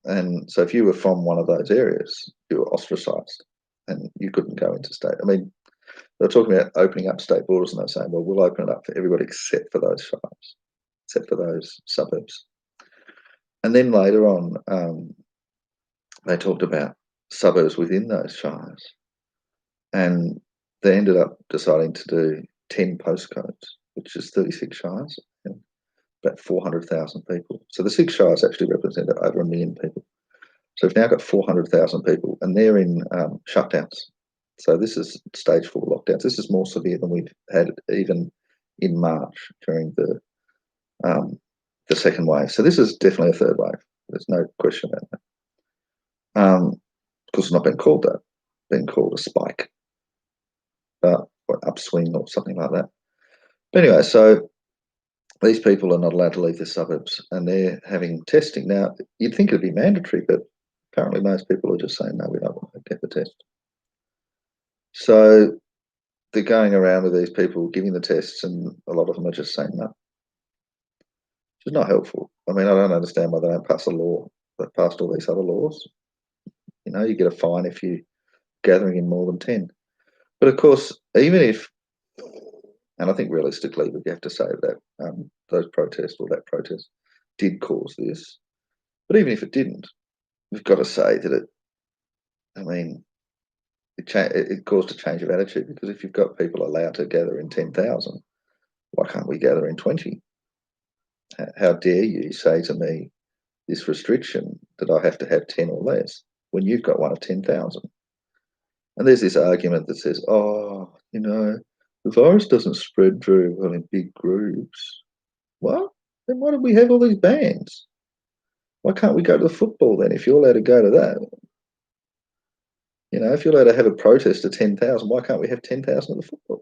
And so if you were from one of those areas, you were ostracised and you couldn't go into state. I mean, they were talking about opening up state borders, and they're saying, well, we'll open it up for everybody except for those shires, except for those suburbs. And then later on, they talked about suburbs within those shires. And they ended up deciding to do 10 postcodes, which is 36 shires and about 400,000 people. So the 6 shires actually represent over 1 million people. So we've now got 400,000 people, and they're in shutdowns. So this is stage 4 lockdowns. This is more severe than we've had even in March during the second wave. So this is definitely a third wave. There's no question about that. Because it's not been called that. It's been called a spike, or upswing or something like that. But anyway, so these people are not allowed to leave the suburbs, and they're having testing. Now, you'd think it'd be mandatory, but apparently most people are just saying, no, we don't want to get the test. So they're going around with these people giving the tests, and a lot of them are just saying no, which is not helpful. I mean, I don't understand why they don't pass a law that passed all these other laws. You get a fine if you're gathering in more than 10. But of course, even if, and I think realistically, we have to say that those protests or that protest did cause this. But even if it didn't, we've got to say that I mean, it caused a change of attitude, because if you've got people allowed to gather in 10,000, why can't we gather in 20? How dare you say to me this restriction that I have to have 10 or less when you've got one of 10,000? And there's this argument that says, oh, the virus doesn't spread very well in big groups. Well, then why do we have all these bans? Why can't we go to the football then if you're allowed to go to that? If you're allowed to have a protest of 10,000, why can't we have 10,000 at the football?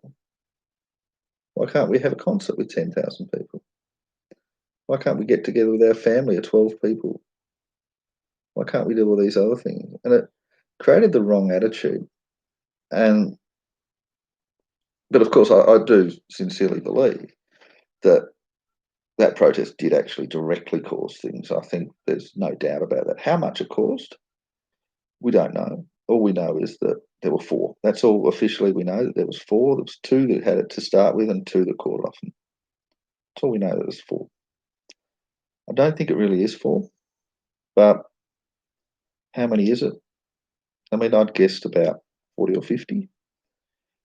Why can't we have a concert with 10,000 people? Why can't we get together with our family of 12 people? Why can't we do all these other things? And it created the wrong attitude. But of course, I do sincerely believe that that protest did actually directly cause things. I think there's no doubt about that. How much it caused, we don't know. All we know is that there were 4. That's all officially we know, that there was 4. There was 2 that had it to start with and 2 that caught off. That's all we know, that there's 4. I don't think it really is 4, but how many is it? I mean, I'd guessed about 40 or 50,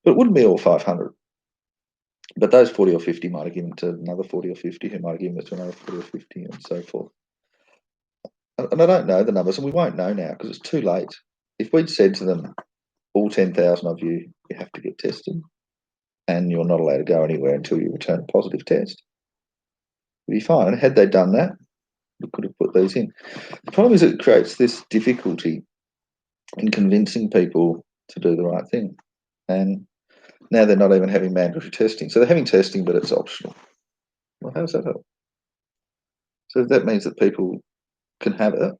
but it wouldn't be all 500. But those 40 or 50 might have given it to another 40 or 50, who might have given it to another 40 or 50, and so forth. And I don't know the numbers, and we won't know now because it's too late. If we'd said to them, all 10,000 of you, you have to get tested, and you're not allowed to go anywhere until you return a positive test, it'd be fine. And had they done that, we could have put these in. The problem is it creates this difficulty in convincing people to do the right thing. And now they're not even having mandatory testing. So they're having testing, but it's optional. Well, how does that help? So that means that people can have it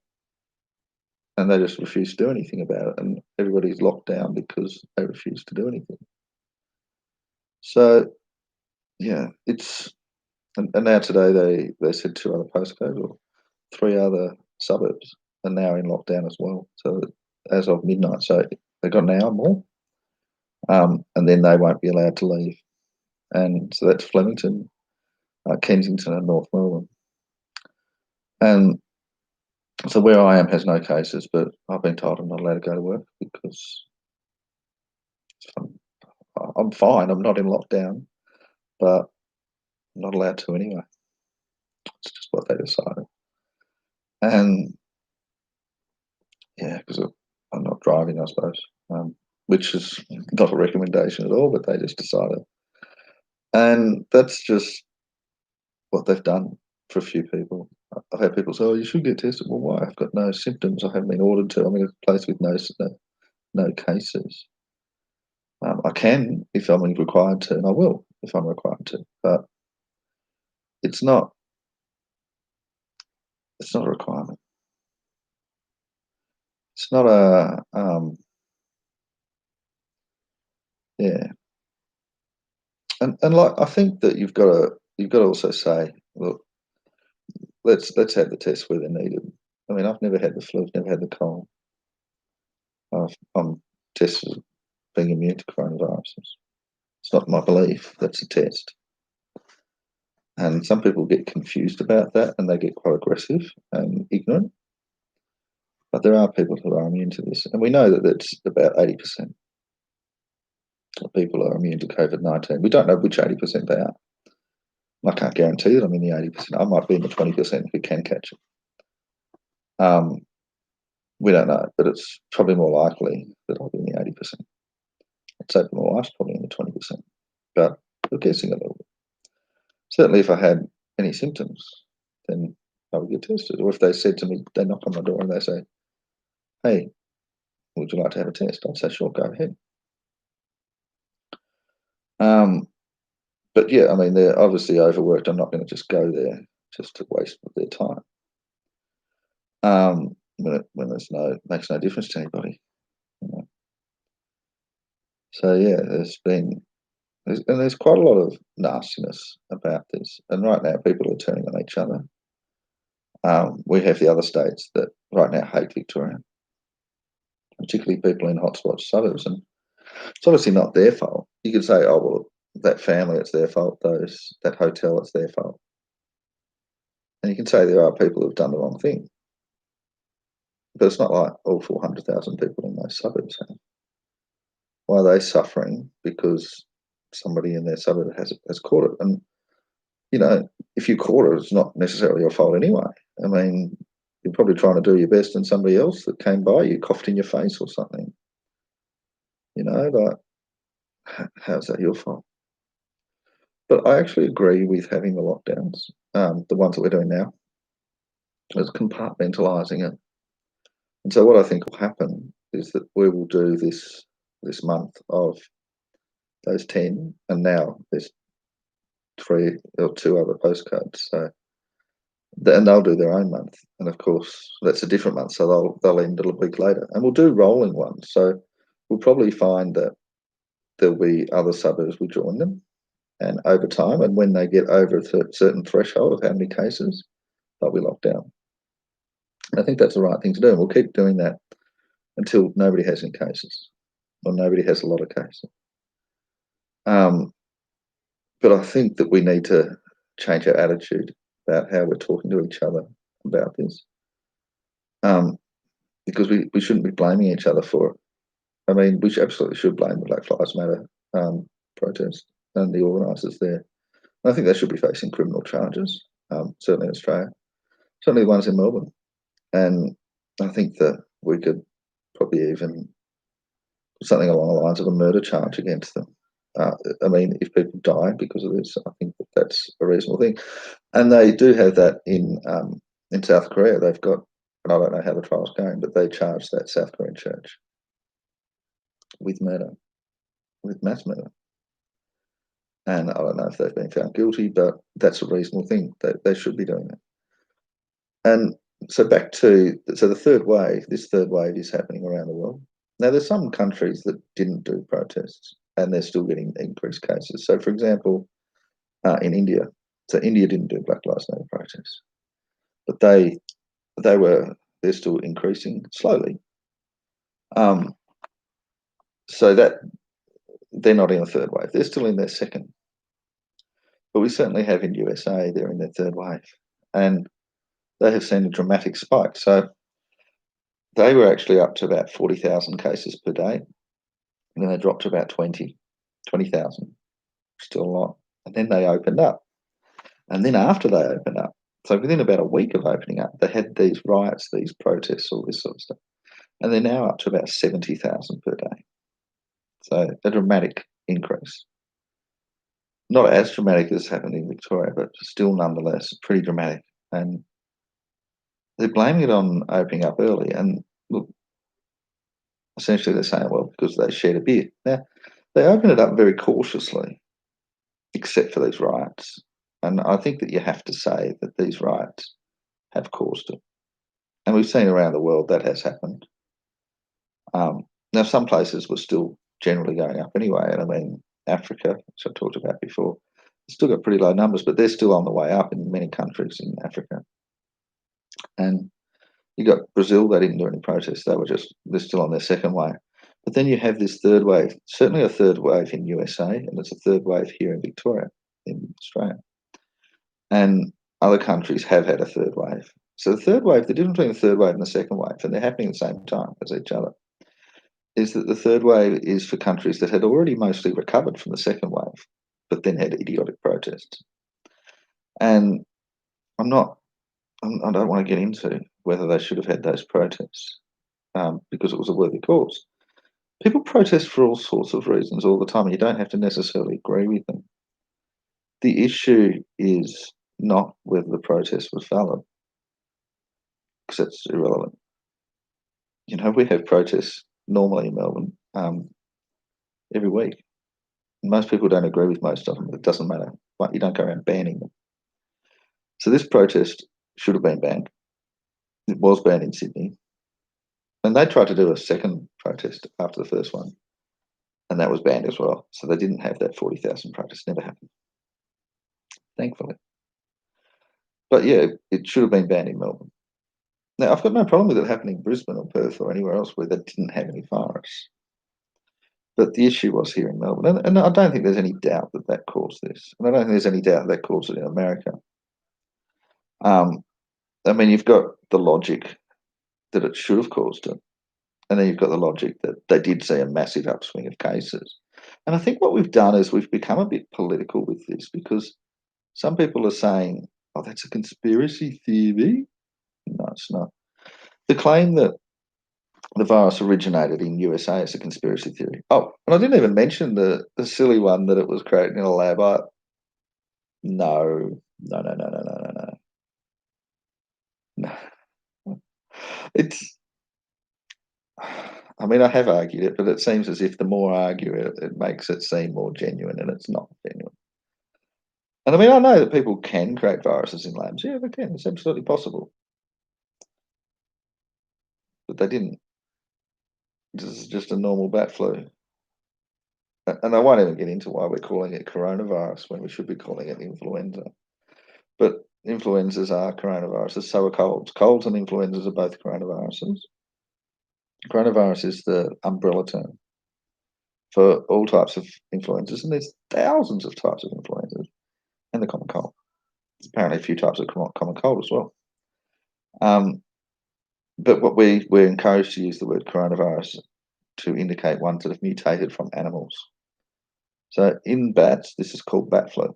and they just refuse to do anything about it, and everybody's locked down because they refuse to do anything. So, yeah, and now today they said 2 other postcodes or 3 other suburbs are now in lockdown as well. So as of midnight, so they've got an hour more, and then they won't be allowed to leave. And so that's Flemington, Kensington, and North Melbourne. And so where I am has no cases, but I've been told I'm not allowed to go to work because I'm fine. I'm not in lockdown, but I'm not allowed to anyway. It's just what they decided. And yeah, because I'm not driving, I suppose, which is not a recommendation at all, but they just decided. And that's just what they've done for a few people. I've had people say, oh, you should get tested. Well, why? I've got no symptoms. I haven't been ordered to. I'm in a place with no cases. I can if I'm required to, and I will if I'm required to. But it's not. It's not a requirement. It's not a. Yeah, and like I think that you've got to also say, look, let's have the tests where they're needed. I mean, I've never had the flu. I've never had the cold. I'm tested being immune to coronaviruses. It's not my belief. That's a test. And some people get confused about that and they get quite aggressive and ignorant. But there are people who are immune to this. And we know that it's about 80% of people are immune to COVID-19. We don't know which 80% they are. I can't guarantee that I'm in the 80%. I might be in the 20% who can catch it. We don't know, but it's probably more likely that I'll be in the 80%. I'd say my wife's probably in the 20%, but we're guessing a little bit. Certainly, if I had any symptoms, then I would get tested. Or if they said to me, they knock on my door and they say, hey, would you like to have a test? I'd say, sure, go ahead. But yeah, I mean, they're obviously overworked. I'm not going to just go there just to waste their time. When there's makes no difference to anybody. You know? So yeah, there's been There's quite a lot of nastiness about this, and right now people are turning on each other. We have the other states that right now hate Victoria, particularly people in hotspot suburbs, and it's obviously not their fault. You could say, "Oh well, that family, it's their fault. That hotel, it's their fault," and you can say there are people who've done the wrong thing, but it's not like all 400,000 people in those suburbs have. Why are they suffering because somebody in their suburb has caught it? And if you caught it, it's not necessarily your fault anyway. I mean, you're probably trying to do your best, and somebody else that came by you coughed in your face or something. Like, how's that your fault? But I actually agree with having the lockdowns, the ones that we're doing now, as compartmentalising it. And so what I think will happen is that we will do this month of those 10, and now there's 3 or 2 other postcodes. So and they'll do their own month, and of course that's a different month, so they'll end a week later, and we'll do rolling ones. So we'll probably find that there'll be other suburbs will join them, and over time, and when they get over a certain threshold of how many cases, they'll be locked down. And I think that's the right thing to do, and we'll keep doing that until nobody has any cases, or nobody has a lot of cases. But I think that we need to change our attitude about how we're talking to each other about this, because we shouldn't be blaming each other for it. I mean, we absolutely should blame the Black Lives Matter protest and the organisers there. I think they should be facing criminal charges, certainly in Australia, certainly the ones in Melbourne. And I think that we could probably even put something along the lines of a murder charge against them. I mean, if people die because of this, I think that's a reasonable thing. And they do have that in South Korea. They've got, and I don't know how the trial's going, but they charged that South Korean church with murder, with mass murder. And I don't know if they've been found guilty, but that's a reasonable thing. They should be doing that. And so the third wave, this third wave is happening around the world. Now, there's some countries that didn't do protests, and they're still getting increased cases. So, for example, in India, so India didn't do Black Lives Matter protests, but they're still increasing slowly. So that they're not in a third wave; they're still in their second. But we certainly have in USA, they're in their third wave, and they have seen a dramatic spike. So they were actually up to about 40,000 cases per day, and then they dropped to about 20,000, still a lot. And then they opened up. And then after they opened up, so within about a week of opening up, they had these riots, these protests, all this sort of stuff. And they're now up to about 70,000 per day. So a dramatic increase. Not as dramatic as happened in Victoria, but still nonetheless pretty dramatic. And they're blaming it on opening up early. And look, essentially they're saying, well, because they shared a beer. Now, they opened it up very cautiously, except for these riots. And I think that you have to say that these riots have caused it. And we've seen around the world that has happened. Now, some places were still generally going up anyway. And I mean, Africa, which I talked about before, still got pretty low numbers, but they're still on the way up in many countries in Africa. And you got Brazil, they didn't do any protests. They're still on their second wave. But then you have this third wave, certainly a third wave in USA, and it's a third wave here in Victoria, in Australia. And other countries have had a third wave. So the third wave, the difference between the third wave and the second wave, and they're happening at the same time as each other, is that the third wave is for countries that had already mostly recovered from the second wave, but then had idiotic protests. And I don't want to get into whether they should have had those protests, because it was a worthy cause. People protest for all sorts of reasons all the time, and you don't have to necessarily agree with them. The issue is not whether the protest was valid, because that's irrelevant. We have protests normally in Melbourne every week. Most people don't agree with most of them, but it doesn't matter. But you don't go around banning them. So this protest should have been banned. It was banned in Sydney. And they tried to do a second protest after the first one. and that was banned as well. So they didn't have that 40,000 protest. Never happened, thankfully. But yeah, it should have been banned in Melbourne. Now, I've got no problem with it happening in Brisbane or Perth or anywhere else where they didn't have any virus. But the issue was here in Melbourne. And I don't think there's any doubt that that caused this. And I don't think there's any doubt that caused it in America. I mean, you've got the logic that it should have caused it. And then you've got the logic that they did see a massive upswing of cases. And I think what we've done is we've become a bit political with this because some people are saying, oh, that's a conspiracy theory. No, it's not. The claim that the virus originated in USA is a conspiracy theory. Oh, and I didn't even mention the silly one that it was created in a lab. No, no, no, no, no, no, no, no. No. It's, I mean, I have argued it, but it seems as if the more I argue it, it makes it seem more genuine, and it's not genuine. And I mean, I know that people can create viruses in labs. Yeah, they can. It's absolutely possible. But they didn't. This is just a normal bat flu. And I won't even get into why we're calling it coronavirus when we should be calling it influenza. But influenzas are coronaviruses, so are colds. Colds and influenzas are both coronaviruses. Coronavirus is the umbrella term for all types of influenzas, and there's thousands of types of influenzas and the common cold. There's apparently a few types of common cold as well. But what we're encouraged to use the word coronavirus to indicate ones that have mutated from animals. So in bats, this is called bat flu.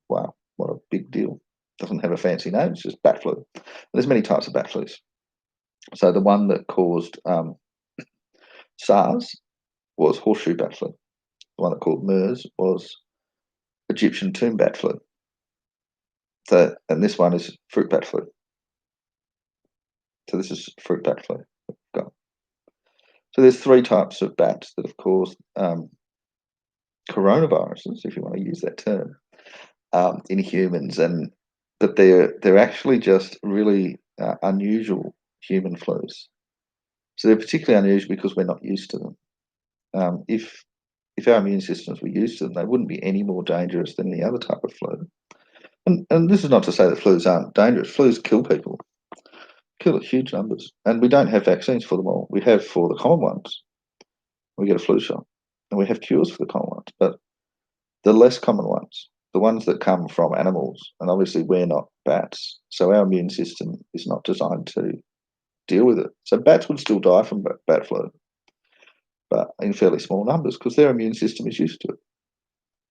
Wow, what a big deal. Doesn't have a fancy name, it's just bat flu. There's many types of bat flus. So the one that caused SARS was horseshoe bat flu. The one that caused MERS was Egyptian tomb bat flu. So, and this one is fruit bat flu. So this is fruit bat flu. Go. So there's three types of bats that have caused coronaviruses, if you want to use that term, in humans, but they're actually just really unusual human flus. So they're particularly unusual because we're not used to them. If our immune systems were used to them, they wouldn't be any more dangerous than any other type of flu. And this is not to say that flus aren't dangerous. Flus kill people, kill at huge numbers, and we don't have vaccines for them all. We have for the common ones. We get a flu shot, and we have cures for the common ones, but the less common ones, the ones that come from animals, and obviously we're not bats, so our immune system is not designed to deal with it. So bats would still die from bat flu, but in fairly small numbers because their immune system is used to it.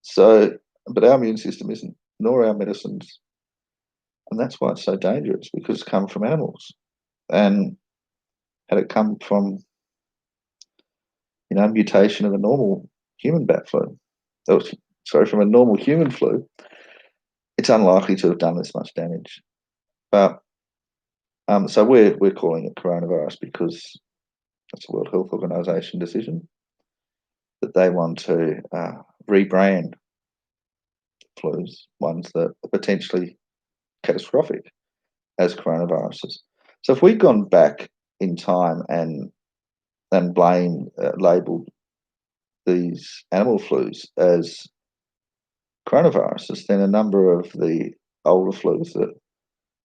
So, but our immune system isn't, nor our medicines, and that's why it's so dangerous because it's come from animals. And had it come from, mutation of a normal human bat flu, from a normal human flu, it's unlikely to have done this much damage. But so we're calling it coronavirus because it's a World Health Organization decision that they want to rebrand flus, ones that are potentially catastrophic, as coronaviruses. So if we'd gone back in time and labelled these animal flus as coronaviruses, then a number of the older flus that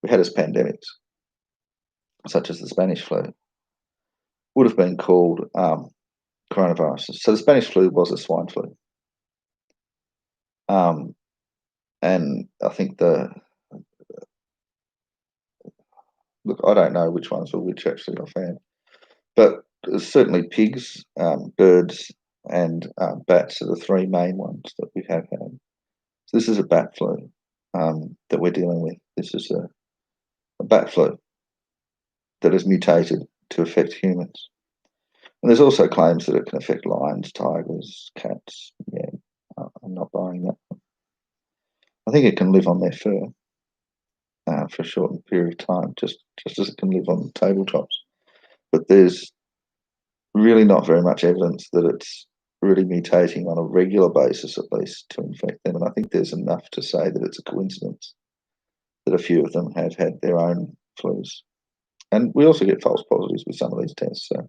we had as pandemics, such as the Spanish flu, would have been called coronaviruses. So the Spanish flu was a swine flu. And I think look, I don't know which ones were which actually offhand, but certainly pigs, birds, and bats are the three main ones that we have had. So this is a bat flu that we're dealing with. This is a bat flu that has mutated to affect humans. And there's also claims that it can affect lions, tigers, cats. Yeah, I'm not buying that. I think it can live on their fur for a short period of time, just as it can live on tabletops. But there's really not very much evidence that it's really mutating on a regular basis, at least, to infect them. And I think there's enough to say that it's a coincidence that a few of them have had their own flus. And we also get false positives with some of these tests. So,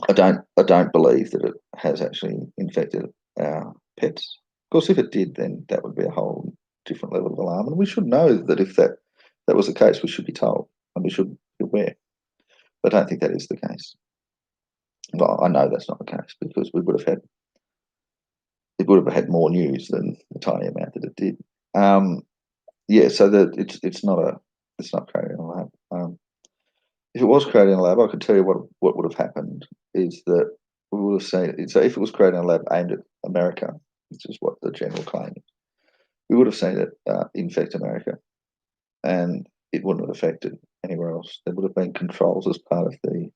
I don't believe that it has actually infected our pets. Of course, if it did, then that would be a whole different level of alarm, and we should know that if that was the case, we should be told and we should be aware. But I don't think that is the case. Well, I know that's not the case because we would have had it would have had more news than the tiny amount that it did. Um, yeah, so that it's not created in a lab. If it was created in a lab, I could tell you what would have happened is that we would have seen. So if it was created in a lab aimed at America, which is what the general claim is, we would have seen it infect America, and it wouldn't have affected anywhere else. There would have been controls as part of the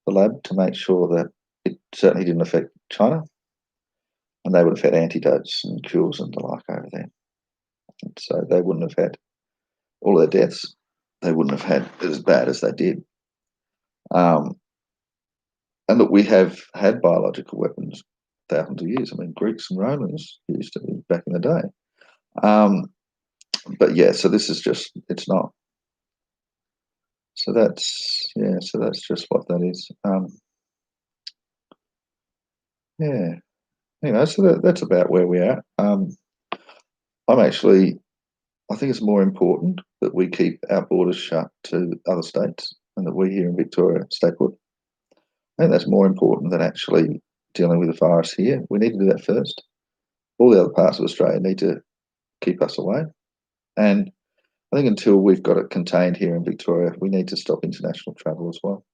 lab to make sure that it certainly didn't affect China, and they would have had antidotes and cures and the like over there. And so they wouldn't have had all their deaths. They wouldn't have had as bad as they did. Um, and that we have had biological weapons thousands of years. I mean, Greeks and Romans used to be back in the day. Um, but yeah, so this is just it's not. So that's yeah. So that's just what that is. Yeah. So that's about where we are. I'm actually I think it's more important that we keep our borders shut to other states and that we here in Victoria stay put. I think that's more important than actually dealing with the virus here. We need to do that first. All the other parts of Australia need to keep us away. And I think until we've got it contained here in Victoria, we need to stop international travel as well.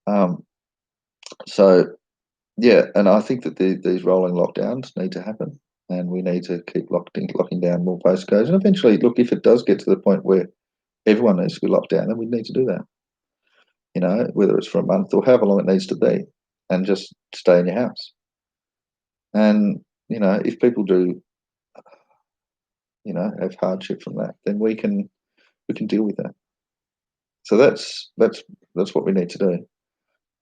Um, so, yeah, and I think that these rolling lockdowns need to happen, and we need to keep locking down more postcodes. And eventually, look, if it does get to the point where everyone needs to be locked down, then we need to do that. Whether it's for a month or however long it needs to be, and just stay in your house. And if people do, have hardship from that, then we can deal with that. So that's what we need to do.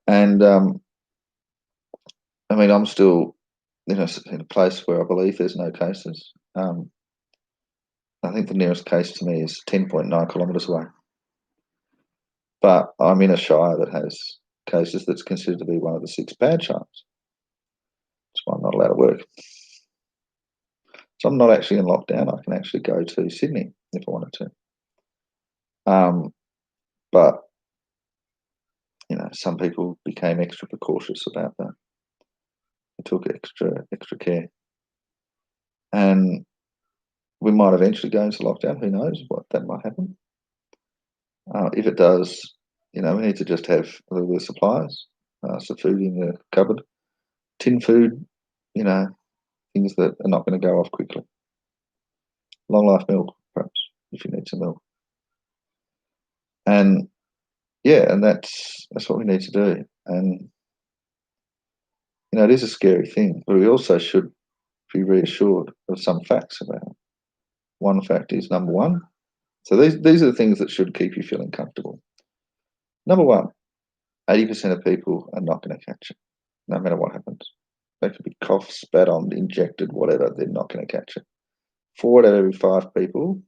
And I mean, I'm still, in a place where I believe there's no cases. I think the nearest case to me is 10.9 kilometres away. But I'm in a shire that has cases that's considered to be one of the 6 bad shires. That's why I'm not allowed to work. So I'm not actually in lockdown. I can actually go to Sydney if I wanted to. But some people became extra precautious about that. They took extra care, and we might eventually go into lockdown. Who knows what that might happen? If it does, we need to just have a little bit of supplies, some food in the cupboard, tin food, things that are not going to go off quickly. Long life milk, perhaps, if you need some milk. And yeah, and that's what we need to do. And it is a scary thing, but we also should be reassured of some facts about it. One fact is number one. So these are the things that should keep you feeling comfortable. Number one, 80% of people are not going to catch it, no matter what happens. They could be coughed, spat on, injected, whatever. They're not going to catch it. 4 out of every 5 people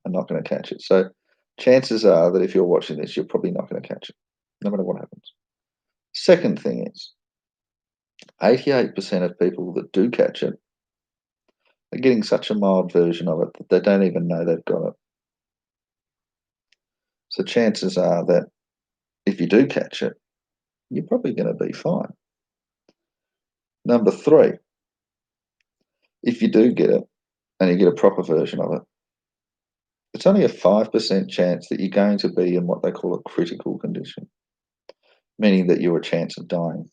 are not going to catch it. So chances are that if you're watching this, you're probably not going to catch it, no matter what happens. Second thing is, 88% of people that do catch it are getting such a mild version of it that they don't even know they've got it. So chances are that if you do catch it, you're probably going to be fine. Number 3, if you do get it and you get a proper version of it, it's only a 5% chance that you're going to be in what they call a critical condition, meaning that you're a chance of dying.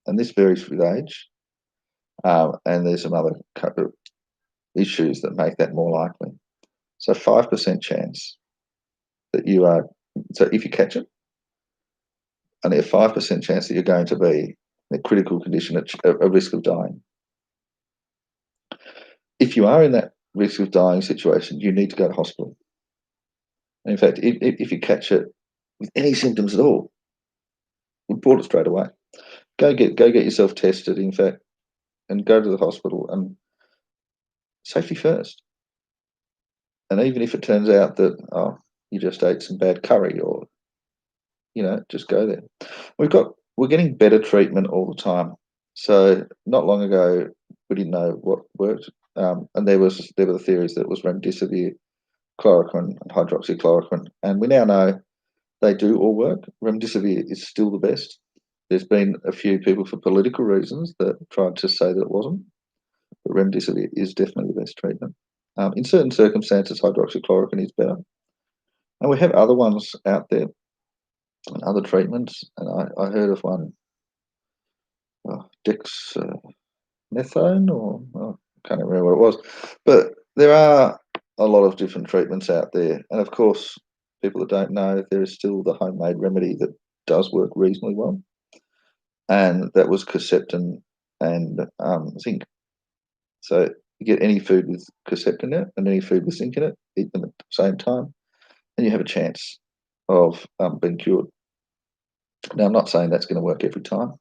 And this varies with age. And there's some other couple of issues that make that more likely. So 5% chance that you are, so if you catch it, only a 5% chance that you're going to be in a critical condition at a risk of dying. If you are in that risk of dying situation, you need to go to hospital. And in fact, if you catch it with any symptoms at all, report it straight away. Go get yourself tested, in fact, and go to the hospital, and safety first. And even if it turns out that you just ate some bad curry or just go there. We're getting better treatment all the time. So not long ago, we didn't know what worked, and there were the theories that it was remdesivir, chloroquine, and hydroxychloroquine, and we now know they do all work. Remdesivir is still the best. There's been a few people for political reasons that tried to say that it wasn't, but remdesivir is definitely the best treatment. In certain circumstances, hydroxychloroquine is better, and we have other ones out there and other treatments. And I heard of one, dexamethasone, or I can't remember what it was, but there are a lot of different treatments out there, and of course, people that don't know, there is still the homemade remedy that does work reasonably well, and that was Herceptin and zinc. So you get any food with Herceptin in it and any food with zinc in it, eat them at the same time, and you have a chance of being cured. Now, I'm not saying that's going to work every time,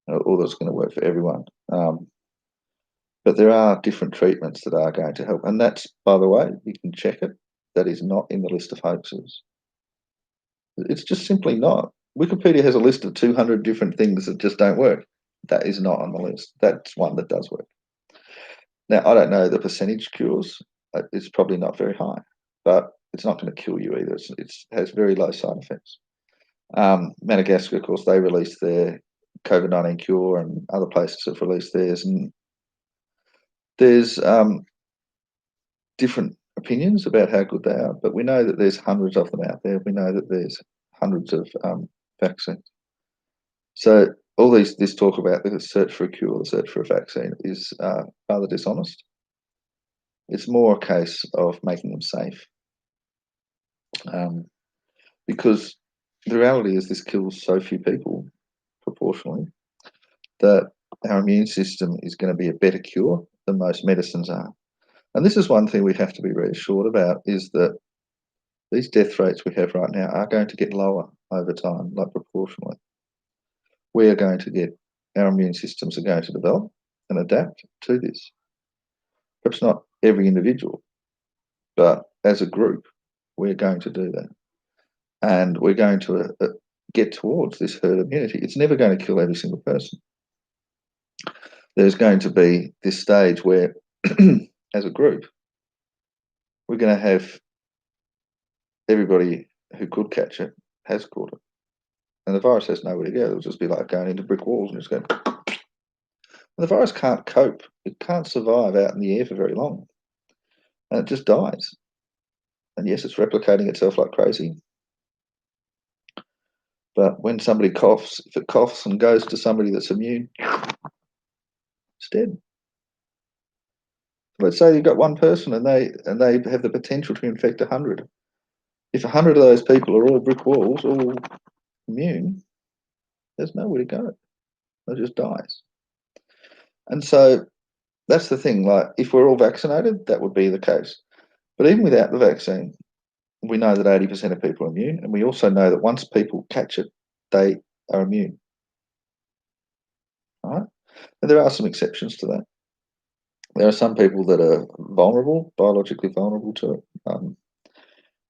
or that's going to work for everyone, but there are different treatments that are going to help. And that's, by the way, you can check it, that is not in the list of hoaxes. It's just simply not. Wikipedia has a list of 200 different things that just don't work. That is not on the list. That's one that does work. Now, I don't know the percentage cures. It's probably not very high, but it's not going to kill you either. It has very low side effects. Madagascar, of course, they released their COVID-19 cure, and other places have released theirs. And there's different opinions about how good they are, but we know that there's hundreds of them out there. We know that there's hundreds of vaccines. So all this talk about the search for a cure, the search for a vaccine is rather dishonest. It's more a case of making them safe, because the reality is this kills so few people proportionally that our immune system is going to be a better cure than most medicines are. And this is one thing we have to be reassured about, is that these death rates we have right now are going to get lower over time, like proportionally. We are going to get, our immune systems are going to develop and adapt to this. Perhaps not every individual, but as a group, we're going to do that. And we're going to get towards this herd immunity. It's never going to kill every single person. There's going to be this stage where, as a group, we're going to have everybody who could catch it has caught it. And the virus has nowhere to go. It'll just be like going into brick walls and just going. The virus can't cope. It can't survive out in the air for very long. And it just dies. And yes, it's replicating itself like crazy. But when somebody coughs, if it coughs and goes to somebody that's immune, it's dead. Let's say you've got one person and they have the potential to infect 100. If 100 of those people are all brick walls, all immune, there's nowhere to go. It just dies. And so that's the thing. Like, if we're all vaccinated, that would be the case. But even without the vaccine, we know that 80% of people are immune, and we also know that once people catch it, they are immune. All right? And there are some exceptions to that. There are some people that are vulnerable, biologically vulnerable to it, and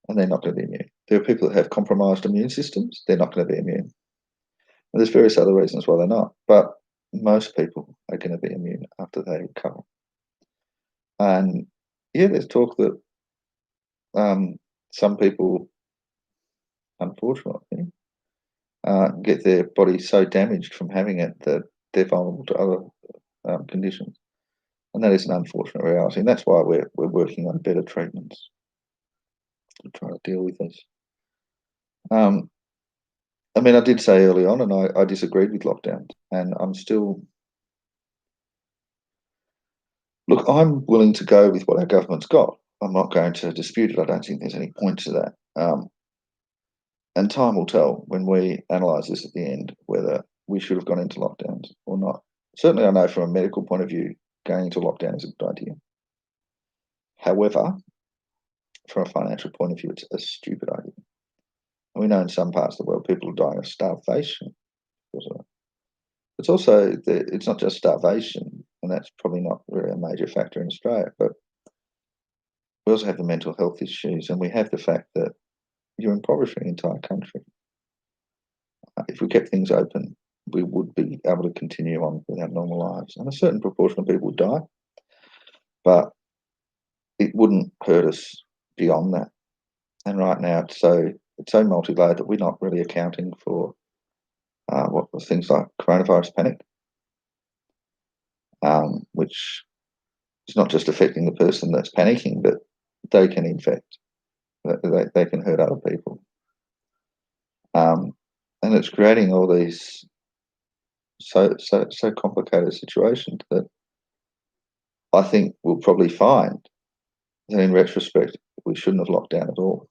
they're not going to be immune. There are people that have compromised immune systems, they're not going to be immune. And there's various other reasons why they're not, but most people are going to be immune after they recover. And yeah, there's talk that some people, unfortunately, get their body so damaged from having it that they're vulnerable to other conditions. And that is an unfortunate reality. And that's why we're working on better treatments to try to deal with this. I mean, I did say early on, and I disagreed with lockdowns, and I'm still. Look, I'm willing to go with what our government's got. I'm not going to dispute it. I don't think there's any point to that. And time will tell when we analyse this at the end whether we should have gone into lockdowns or not. Certainly, I know from a medical point of view, going into lockdown is a good idea. However, from a financial point of view, it's a stupid idea. And we know in some parts of the world people are dying of starvation because of it. It's also, it's not just starvation, and that's probably not really a major factor in Australia, but we also have the mental health issues, and we have the fact that you're impoverishing the entire country. if we kept things open, we would be able to continue on with our normal lives. And a certain proportion of people would die, but it wouldn't hurt us beyond that. And right now, it's so multi-layered that we're not really accounting for what things like coronavirus panic, which is not just affecting the person that's panicking, but they can infect, they can hurt other people. And it's creating all these so complicated situations that I think we'll probably find that in retrospect we shouldn't have locked down at all.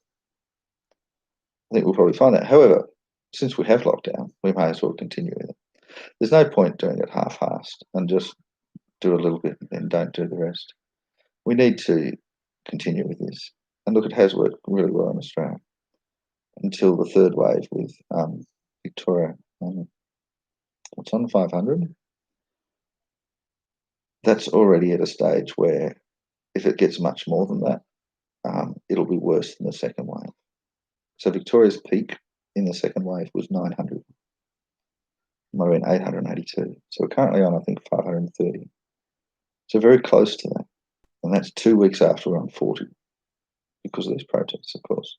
I think we'll probably find that. However, since we have locked down, we may as well continue with it. There's no point doing it half-assed and just do a little bit and then don't do the rest. We need to continue with this. And look, it has worked really well in Australia until the third wave with Victoria. It's on 500. That's already at a stage where if it gets much more than that, it'll be worse than the second wave. So Victoria's peak in the second wave was 900. We're in 882. So we're currently on, I think, 530. So very close to that. And that's 2 weeks after we're on 40 because of these protests, of course.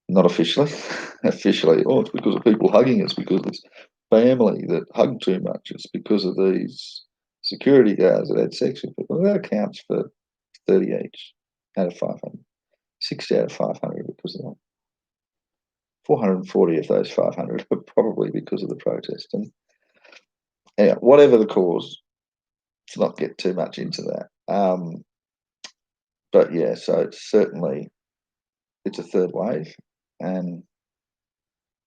Not officially. Officially, it's because of people hugging us, because it's family that hug too much. It's because of these security guards that had sex with people. That accounts for 30 each out of 500. 60 out of 500 because of that. 440 of those 500 are probably because of the protest. And anyway, whatever the cause, let's not get too much into that. But yeah, so it's certainly, it's a third wave. And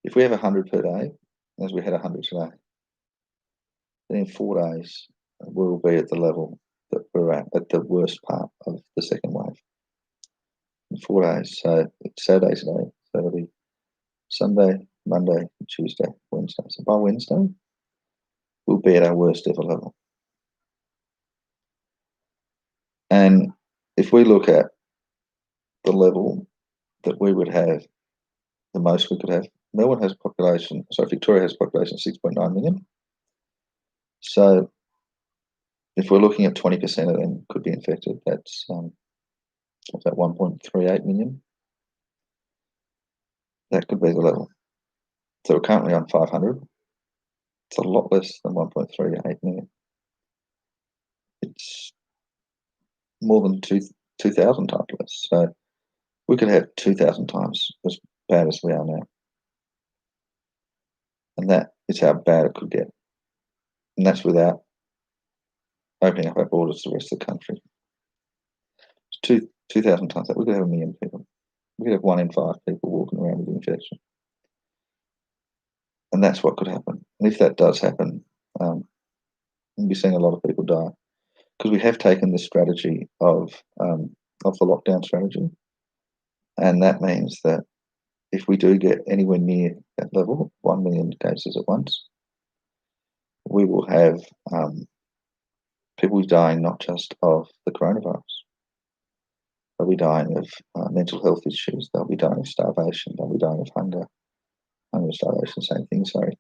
if we have 100 per day, as we had 100 today, then in 4 days, we'll be at the level that we're at the worst part of the second wave. In 4 days. So it's Saturday today. So it'll be Sunday, Monday, Tuesday, Wednesday. So by Wednesday, we'll be at our worst ever level. And if we look at the level that we would have, the most we could have, Victoria has a population of 6.9 million. So if we're looking at 20% of them could be infected, that's about 1.38 million. That could be the level. So we're currently on 500. It's a lot less than 1.38 million. It's more than 2,000 times less. So we could have 2,000 times as bad as we are now. And that is how bad it could get. And that's without opening up our borders to the rest of the country. It's 2,000 times that. We could have 1 million people. We could have 1 in 5 people walking around with the infection. And that's what could happen. And if that does happen, we'll be seeing a lot of people die. Because we have taken the strategy of the lockdown strategy. And that means that if we do get anywhere near that level, 1 million cases at once, we will have people dying not just of the coronavirus. They'll be dying of mental health issues. They'll be dying of starvation. They'll be dying of hunger. Hunger, starvation, same thing, sorry.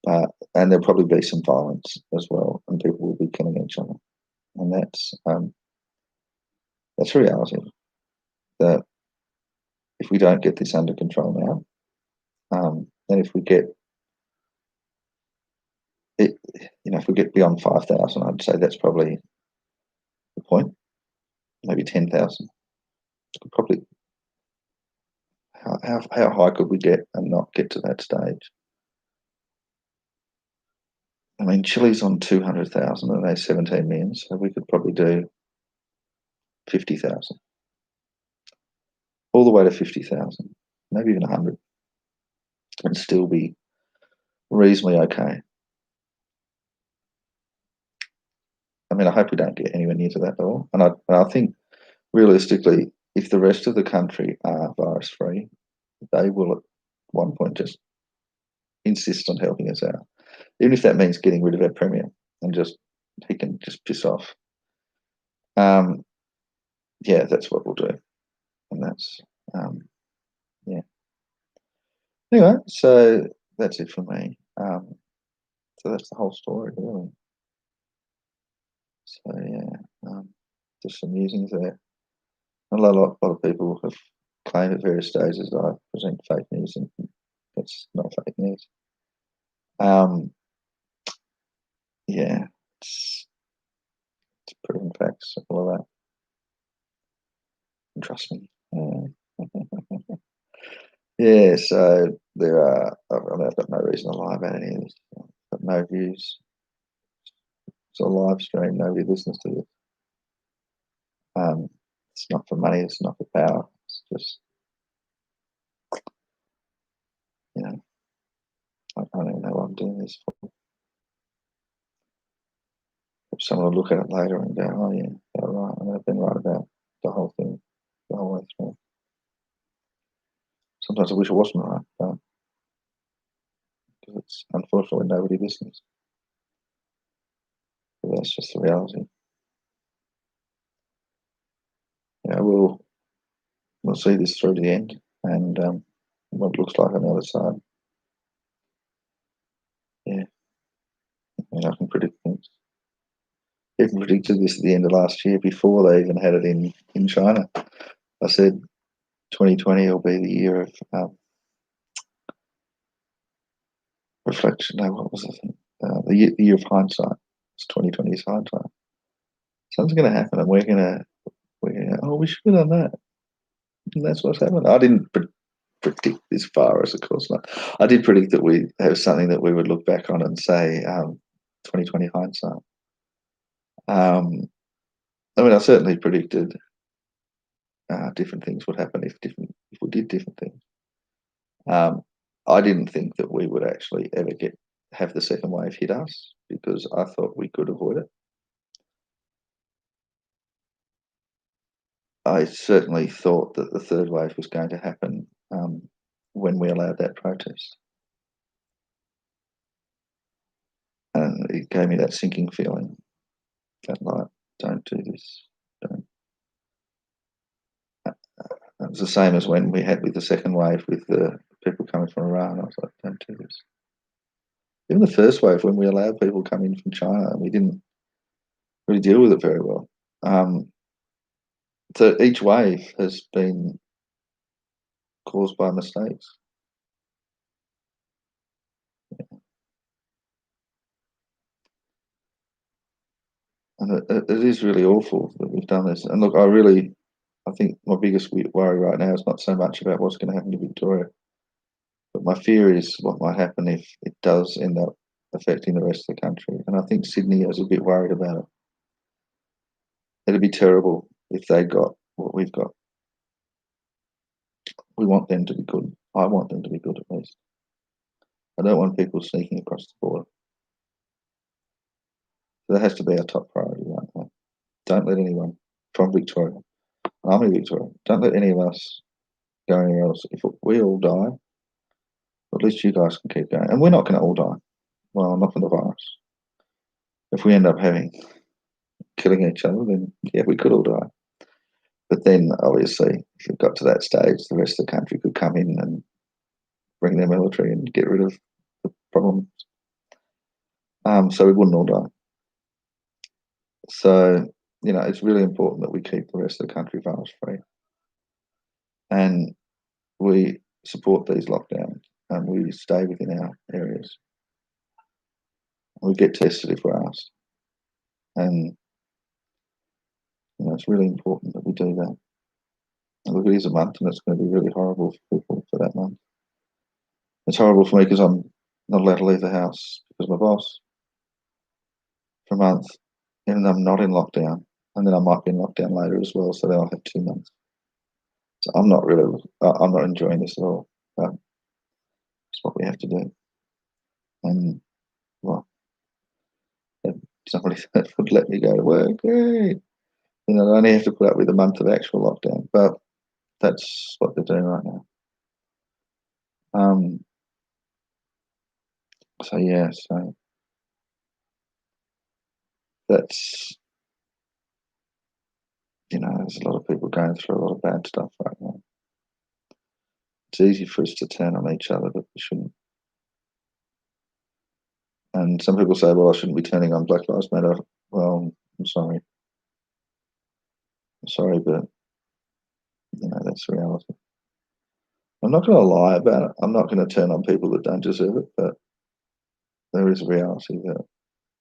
And there'll probably be some violence as well, and people will be killing each other. And that's reality. That if we don't get this under control now, and if we get it, if we get beyond 5,000, I'd say that's probably the point. Maybe 10,000. Probably. How high could we get and not get to that stage? I mean, Chile's on 200,000 and they're 17 million, so we could probably do 50,000. All the way to 50,000, maybe even 100, and still be reasonably okay. I mean, I hope we don't get anywhere near to that at all. And I think, realistically, if the rest of the country are virus-free, they will at one point just insist on helping us out. Even if that means getting rid of our premier and he can just piss off. Yeah, that's what we'll do. And that's, yeah. Anyway, so that's it for me. So that's the whole story, really. So yeah, just some musings there. A lot of people have claimed at various stages that I present fake news, and that's not fake news. Um, yeah, it's proven facts, all of that. And trust me. Yeah, so there are. I mean, I've got no reason to lie about any of this. I've got no views. It's a live stream. Nobody listens to this. Um, it's not for money. It's not for power. It's just, you know, I don't even know what I'm doing this for. If someone will look at it later and go, "Oh yeah, you're right. I mean, I've been right about the whole thing, the whole way through." Sometimes I wish I wasn't right, but because it's unfortunately nobody listens. But that's just the reality. You know, we'll see this through to the end, and what it looks like on the other side. Yeah, I mean, I can predict things. Even predicted this at the end of last year before they even had it in China. I said 2020 will be the year of reflection. No, what was the thing? The year of hindsight. It's 2020's hindsight. Something's going to happen, and we're gonna. Oh, we should have done that. And that's what's happened. I didn't predict this far, as of course not. I did predict that we have something that we would look back on and say, 2020 hindsight. I mean, I certainly predicted different things would happen if we did different things. Um, I didn't think that we would actually ever have the second wave hit us because I thought we could avoid it. I certainly thought that the third wave was going to happen when we allowed that protest, and it gave me that sinking feeling that like, don't do this. Don't. It was the same as when we had with the second wave with the people coming from Iran. I was like, don't do this. Even the first wave, when we allowed people come in from China, and we didn't really deal with it very well. So each wave has been caused by mistakes. And it is really awful that we've done this. And look, I think my biggest worry right now is not so much about what's going to happen to Victoria, but my fear is what might happen if it does end up affecting the rest of the country. And I think Sydney is a bit worried about it. It'd be terrible if they got what we've got. We want them to be good. I want them to be good at least. I don't want people sneaking across the border. So that has to be our top priority right now. Don't let anyone from Victoria, I'm in Victoria, don't let any of us go anywhere else. If we all die, at least you guys can keep going. And we're not going to all die. Well, not from the virus. If we end up killing each other, then yeah, we could all die. But then, obviously, if it got to that stage, the rest of the country could come in and bring their military and get rid of the problems. So we wouldn't all die. So, it's really important that we keep the rest of the country virus free. And we support these lockdowns and we stay within our areas. We get tested if we're asked. And, it's really important that we do that. And look, it is a month and it's going to be really horrible for people for that month. It's horrible for me because I'm not allowed to leave the house because of my boss for a month. And I'm not in lockdown. And then I might be in lockdown later as well. So then I'll have 2 months. So I'm not enjoying this at all. But it's what we have to do. And, well, if somebody would let me go to work, yay. I only have to put up with a month of actual lockdown. But that's what they're doing right now. So, yeah, so that's, there's a lot of people going through a lot of bad stuff right now. It's easy for us to turn on each other, but we shouldn't. And some people say, well, I shouldn't be turning on Black Lives Matter. Well, I'm sorry. I'm sorry, but that's the reality. I'm not going to lie about it. I'm not going to turn on people that don't deserve it, but there is a reality that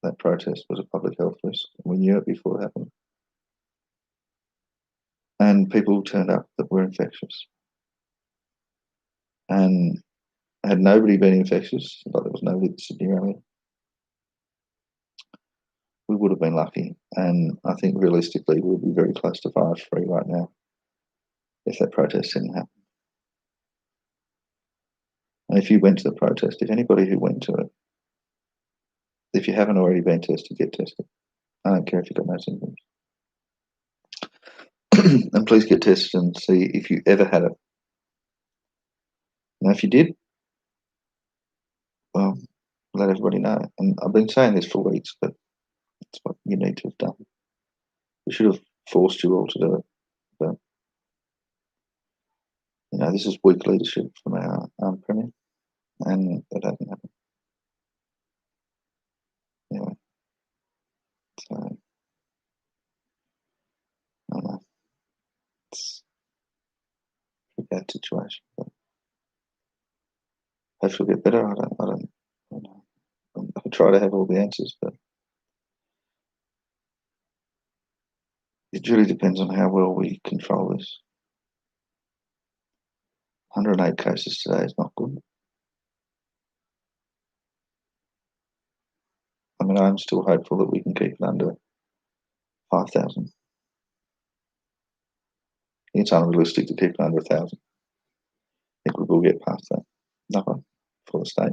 that protest was a public health risk. We knew it before it happened. And people turned up that were infectious. And had nobody been infectious, like there was nobody at the Sydney rally, we would have been lucky. And I think realistically, we'll be very close to virus-free right now if that protest didn't happen. And if you went to the protest, if anybody who went to it, if you haven't already been tested, get tested. I don't care if you've got no symptoms. And please get tested and see if you ever had it. Now, if you did, well, let everybody know. And I've been saying this for weeks, but it's what you need to have done. We should have forced you all to do it. But, this is weak leadership from our Premier, and that hasn't happened. Anyway, so, I don't know. It's a bad situation, but hopefully it'll get better. I don't know. I try to have all the answers, but it really depends on how well we control this. 108 cases today is not good. I mean, I'm still hopeful that we can keep it under 5,000. It's unrealistic to keep it under 1,000. I think we will get past that. No, for the state.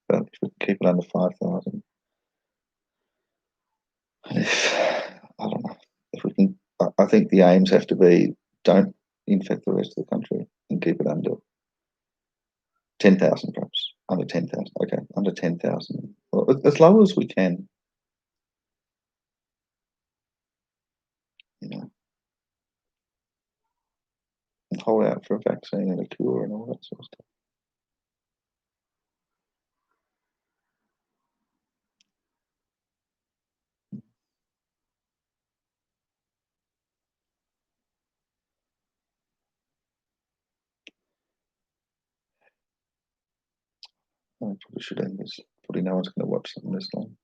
But if we can keep it under 5,000, I don't know. If we can, I think the aims have to be don't infect the rest of the country and keep it under 10,000 perhaps. Under 10,000. Okay, under 10,000. Well, as low as we can, you know, and hold out for a vaccine and a cure and all that sort of stuff. I probably should end this. Probably no one's going to watch something this long.